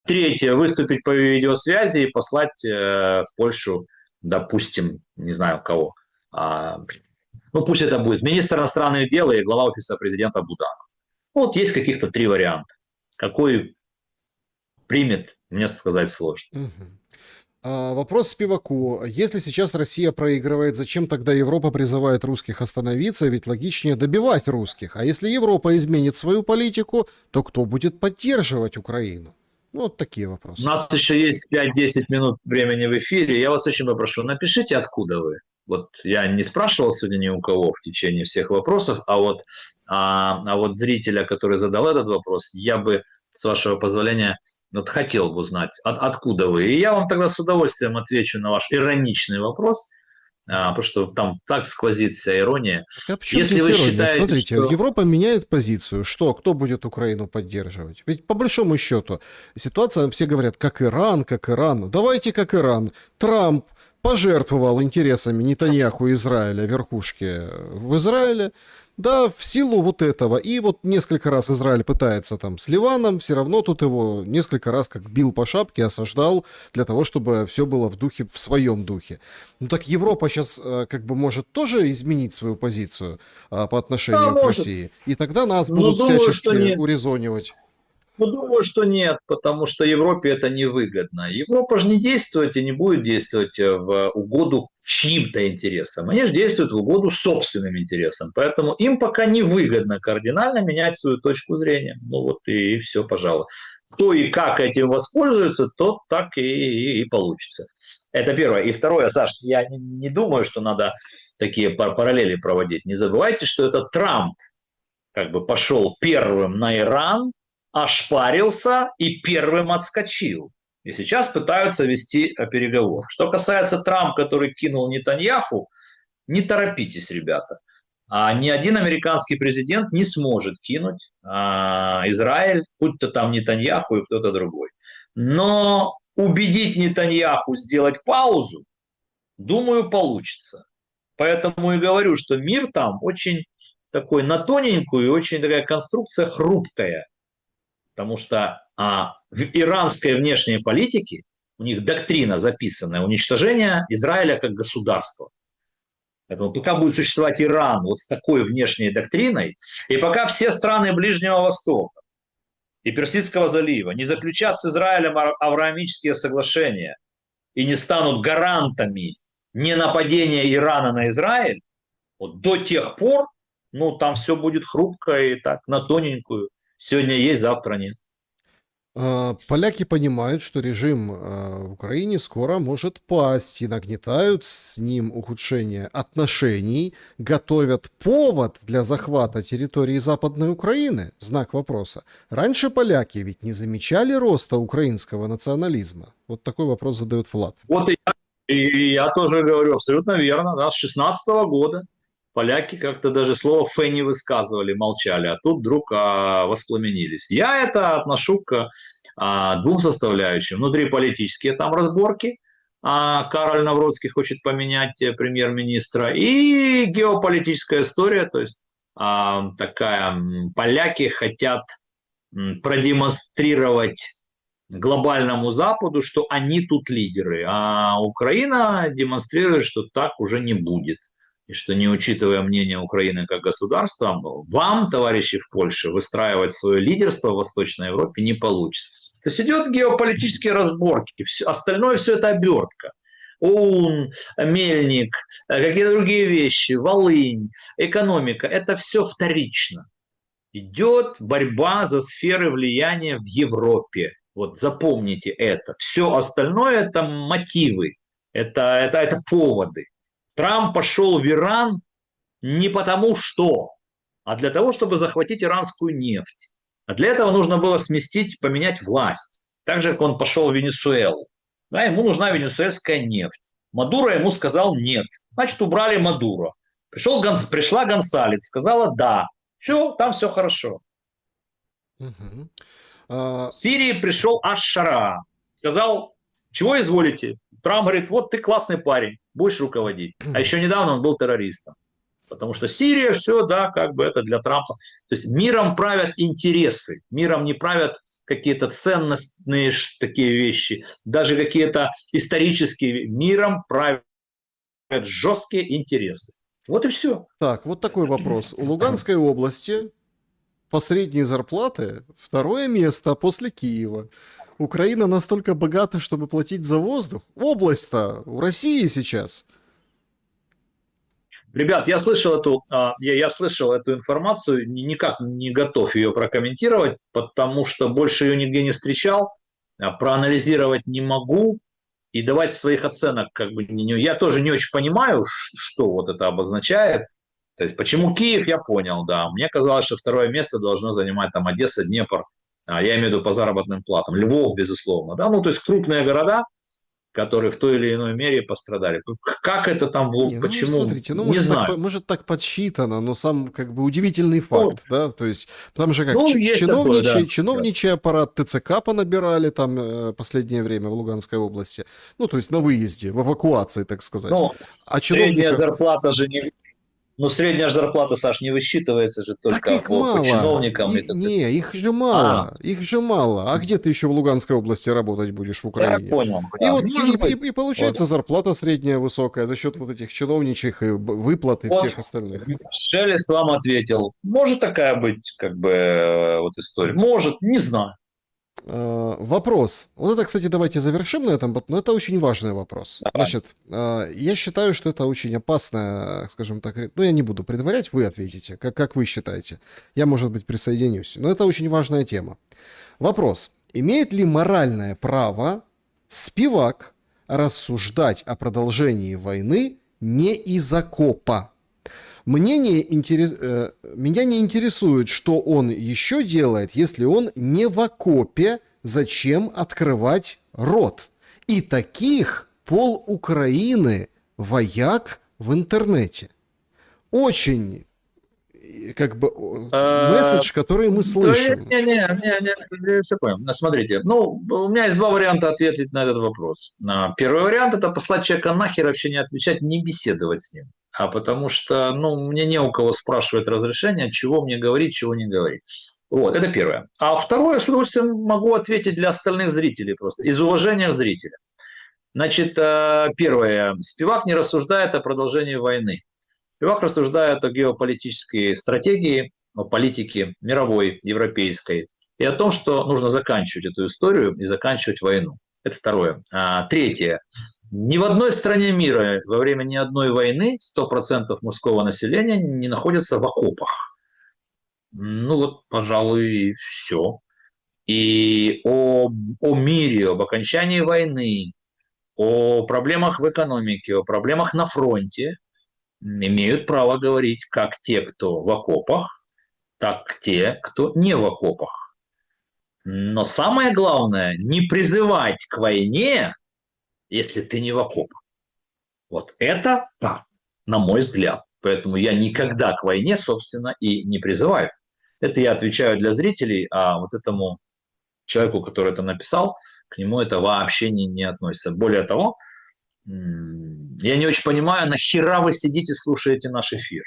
Третье, выступить по видеосвязи и послать в Польшу, допустим, не знаю кого, ну пусть это будет министр иностранных дел и глава офиса президента Буданов. Вот есть каких-то 3 варианта. Какой примет, мне сказать сложно. Вопрос Спиваку. Если сейчас Россия проигрывает, зачем тогда Европа призывает русских остановиться? Ведь логичнее добивать русских. А если Европа изменит свою политику, то кто будет поддерживать Украину? Ну, вот такие вопросы. У нас еще есть 5-10 минут времени в эфире. Я вас очень попрошу, напишите, откуда вы. Вот я не спрашивал сегодня ни у кого в течение всех вопросов, а вот зрителя, который задал этот вопрос, я бы, с вашего позволения, вот хотел бы узнать, откуда вы. И я вам тогда с удовольствием отвечу на ваш ироничный вопрос, потому что там так сквозит вся ирония. А почему Если здесь вы ирония? считаете, Смотрите, что... Европа меняет позицию. Что? Кто будет Украину поддерживать? Ведь по большому счету ситуация, все говорят, как Иран, как Иран. Давайте как Иран. Трамп пожертвовал интересами Нетаньяху и Израиля, верхушки в Израиле, да, в силу вот этого. И вот несколько раз Израиль пытается там с Ливаном, все равно тут его несколько раз как бил по шапке, осаждал, для того, чтобы все было в духе, в своем духе. Ну так Европа сейчас как бы может тоже изменить свою позицию по отношению к России. И тогда нас будут всячески урезонивать. Ну, думаю, что нет, потому что Европе это невыгодно. Европа же не действует и не будет действовать в угоду чьим-то интересам. Они же действуют в угоду собственным интересам. Поэтому им пока невыгодно кардинально менять свою точку зрения. Ну вот и все, пожалуй. Кто и как этим воспользуется, тот так и получится. Это первое. И второе, Саш, я не думаю, что надо такие параллели проводить. Не забывайте, что это Трамп как бы пошел первым на Иран, ошпарился и первым отскочил. И сейчас пытаются вести переговоры. Что касается Трампа, который кинул Нетаньяху, не торопитесь, ребята. Ни один американский президент не сможет кинуть Израиль, будь то там Нетаньяху и кто-то другой. Но убедить Нетаньяху сделать паузу, думаю, получится. Поэтому и говорю, что мир там очень такой на тоненькую, очень такая конструкция хрупкая. Потому что в иранской внешней политике у них доктрина записанная уничтожение Израиля как государства. Поэтому пока будет существовать Иран вот с такой внешней доктриной, и пока все страны Ближнего Востока и Персидского залива не заключат с Израилем авраамические соглашения и не станут гарантами ненападения Ирана на Израиль, вот до тех пор, ну, там все будет хрупко и так, на тоненькую. Сегодня есть, завтра нет. Поляки понимают, что режим в Украине скоро может пасть, и нагнетают с ним ухудшение отношений, готовят повод для захвата территории Западной Украины. Знак вопроса. Раньше поляки ведь не замечали роста украинского национализма. Вот такой вопрос задает Влад. Вот и я тоже говорю абсолютно верно. Да, с 2016 года поляки как-то даже слово «фэ» не высказывали, молчали, а тут вдруг воспламенились. Я это отношу к двум составляющим. Внутриполитические там разборки. Кароль Навроцкий хочет поменять премьер-министра. И геополитическая история. То есть такая, поляки хотят продемонстрировать глобальному Западу, что они тут лидеры. А Украина демонстрирует, что так уже не будет. И что, не учитывая мнение Украины как государства, вам, товарищи в Польше, выстраивать свое лидерство в Восточной Европе не получится. То есть идет геополитические разборки, остальное все это обертка. ОУН, Мельник, какие-то другие вещи, Волынь, экономика – это все вторично. Идет борьба за сферы влияния в Европе. Вот запомните это. Все остальное – это мотивы, это поводы. Трамп пошел в Иран не потому что, а для того, чтобы захватить иранскую нефть. А для этого нужно было сместить, поменять власть. Так же, как он пошел в Венесуэлу. Да, ему нужна венесуэльская нефть. Мадуро ему сказал нет. Значит, убрали Мадуро. Пришла Гонсалес, сказала да. Все, там все хорошо. В Сирии пришел Аш-Шара. Сказал, чего изволите? Трамп говорит, вот ты классный парень, будешь руководить. А еще недавно он был террористом. Потому что Сирия, все, да, как бы это для Трампа. То есть миром правят интересы, миром не правят какие-то ценностные такие вещи, даже какие-то исторические, миром правят жесткие интересы. Вот и все. Так, вот такой вопрос. У Луганской области по средней зарплаты второе место после Киева. Украина настолько богата, чтобы платить за воздух? Область-то у России сейчас. Ребят, я слышал эту информацию, никак не готов ее прокомментировать, потому что больше ее нигде не встречал, проанализировать не могу и давать своих оценок как бы я тоже не очень понимаю, что вот это обозначает. То есть почему Киев, я понял, да. Мне казалось, что второе место должно занимать там Одесса, Днепр, я имею в виду по заработным платам, Львов, безусловно, да, ну то есть крупные города, которые в той или иной мере пострадали. Как это там, Не, ну почему, смотрите, ну не знаю. может так подсчитано, но сам как бы удивительный Ну, факт, да, то есть, потому что как есть такое, да. чиновничий аппарат ТЦК понабирали там последнее время в Луганской области, ну то есть на выезде, в эвакуации, так сказать. Ну, А средняя чиновников, зарплата же не... Ну, средняя зарплата, Саш, не высчитывается же так только их по мало, чиновникам. не, их же А, мало, их же мало. А где ты еще в Луганской области работать будешь в я Украине? понял, И да. вот Может быть. и Вот. получается зарплата средняя высокая за счет вот этих чиновничьих и выплат и Вот всех остальных. Шелест вам ответил. Может такая быть, как бы, вот история? Может, не знаю. Вопрос. Вот это, кстати, давайте завершим на этом, но это очень важный вопрос. Значит, я считаю, что это очень опасно, скажем так, ну, я не буду предварять, вы ответите, как вы считаете. Я, может быть, присоединюсь, но это очень важная тема. Вопрос. Имеет ли моральное право Спивак рассуждать о продолжении войны не из окопа? Меня не интересует, что он еще делает, если он не в окопе, зачем открывать рот. И таких пол Украины вояк в интернете. Очень, как бы, месседж, который мы слышим. Не, все понял. Смотрите, ну, у меня есть два варианта ответить на этот вопрос. Первый вариант – это послать человека нахер, вообще не отвечать, не беседовать с ним. Потому что, ну, мне не у кого спрашивать разрешения, чего мне говорить, чего не говорить. Вот, это первое. А второе, с удовольствием могу ответить для остальных зрителей просто, из уважения к зрителям. Значит, первое. Спивак не рассуждает о продолжении войны. Спивак рассуждает о геополитической стратегии, о политике мировой, европейской, и о том, что нужно заканчивать эту историю и заканчивать войну. Это второе. Третье. Ни в одной стране мира во время ни одной войны 100% мужского населения не находятся в окопах. Ну вот, пожалуй, и все. И о мире, об окончании войны, о проблемах в экономике, о проблемах на фронте имеют право говорить как те, кто в окопах, так те, кто не в окопах. Но самое главное, не призывать к войне, если ты не в окопах. Вот это так, на мой взгляд. Поэтому я никогда к войне, собственно, и не призываю. Это я отвечаю для зрителей, а вот этому человеку, который это написал, к нему это вообще не относится. Более того, я не очень понимаю, нахера вы сидите, слушаете наш эфир.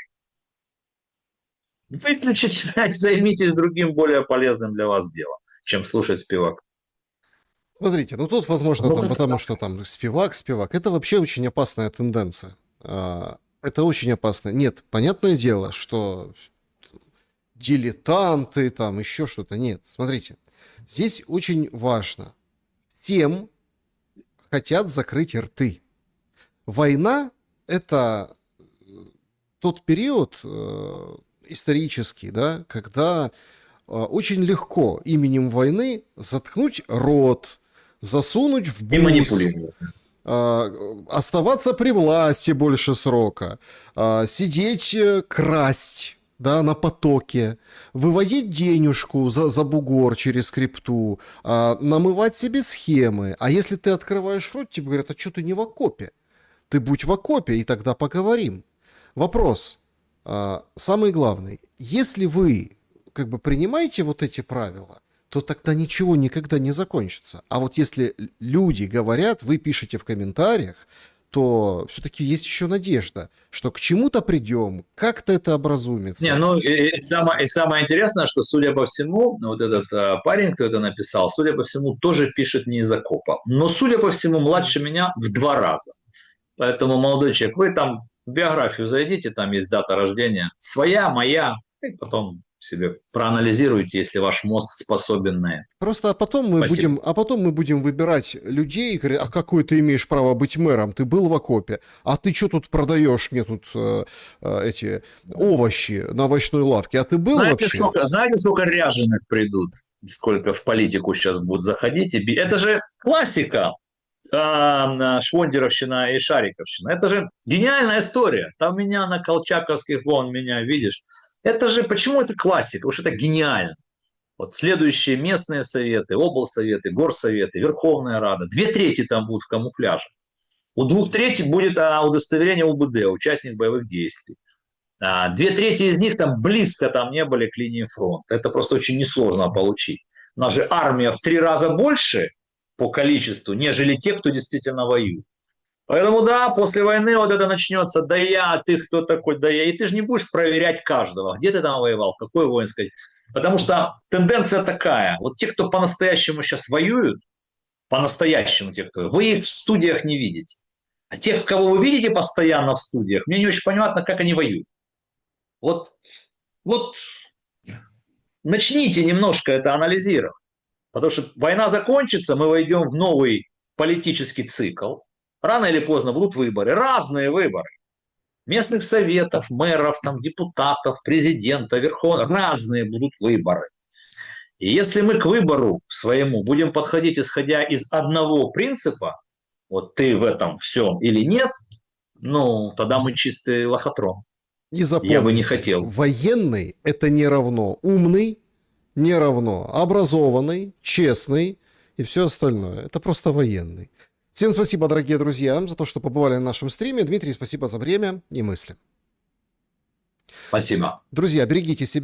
Выключите, займитесь другим, более полезным для вас делом, чем слушать Спивак. Смотрите, ну тут, возможно, там, потому что там Спивак. Это вообще очень опасная тенденция. Это очень опасно. Нет, понятное дело, что дилетанты, там еще что-то. Нет, смотрите, здесь очень важно. Всем хотят закрыть рты. Война – это тот период исторический, да, когда очень легко именем войны заткнуть рот, засунуть в бус, оставаться при власти больше срока, сидеть, красть, да, на потоке, выводить денежку за бугор через крипту, намывать себе схемы. А если ты открываешь рот, тебе говорят, а что ты не в окопе? Ты будь в окопе, и тогда поговорим. Вопрос, самый главный, если вы как бы принимаете вот эти правила, то тогда ничего никогда не закончится. А вот если люди говорят, вы пишете в комментариях, то все-таки есть еще надежда, что к чему-то придем, как-то это образумится. Не, ну и самое интересное, что, судя по всему, вот этот парень, кто это написал, судя по всему, тоже пишет не из окопа. Но, судя по всему, младше меня в 2 раза. Поэтому, молодой человек, вы там в биографию зайдите, там есть дата рождения, своя, моя, и потом себе проанализируйте, если ваш мозг способен на это. Просто потом мы будем выбирать людей и говорить, а какое ты имеешь право быть мэром? Ты был в окопе, а ты что тут продаешь мне тут эти овощи на овощной лавке? А ты был вообще? Знаете, сколько ряженых придут, сколько в политику сейчас будут заходить? Это же классика. Швондеровщина и Шариковщина. Это же гениальная история. Там меня на Колчаковских, вон меня, видишь. Это же, почему это классика? Потому что это гениально. Вот следующие местные советы, облсоветы, горсоветы, Верховная Рада. 2/3 там будут в камуфляже. У 2/3 будет удостоверение УБД, участник боевых действий. 2/3 из них там близко там не были к линии фронта. Это просто очень несложно получить. У нас же армия в 3 раза больше по количеству, нежели те, кто действительно воюет. Поэтому да, после войны вот это начнется, да я, ты кто такой, да я. И ты же не будешь проверять каждого, где ты там воевал, в какой воинской. Потому что тенденция такая, вот те, кто по-настоящему сейчас воюют, по-настоящему те, кто, вы их в студиях не видите. А тех, кого вы видите постоянно в студиях, мне не очень понятно, как они воюют. Вот начните немножко это анализировать. Потому что война закончится, мы войдем в новый политический цикл. Рано или поздно будут выборы, разные выборы. Местных советов, мэров, там, депутатов, президента, разные будут выборы. И если мы к выбору своему будем подходить, исходя из одного принципа, вот ты в этом всем или нет, ну, тогда мы чистый лохотрон. И запомните, я бы не хотел. Военный – это не равно умный, не равно образованный, честный и все остальное. Это просто военный. Всем спасибо, дорогие друзья, за то, что побывали на нашем стриме. Дмитрий, спасибо за время и мысли. Спасибо. Друзья, берегите себя.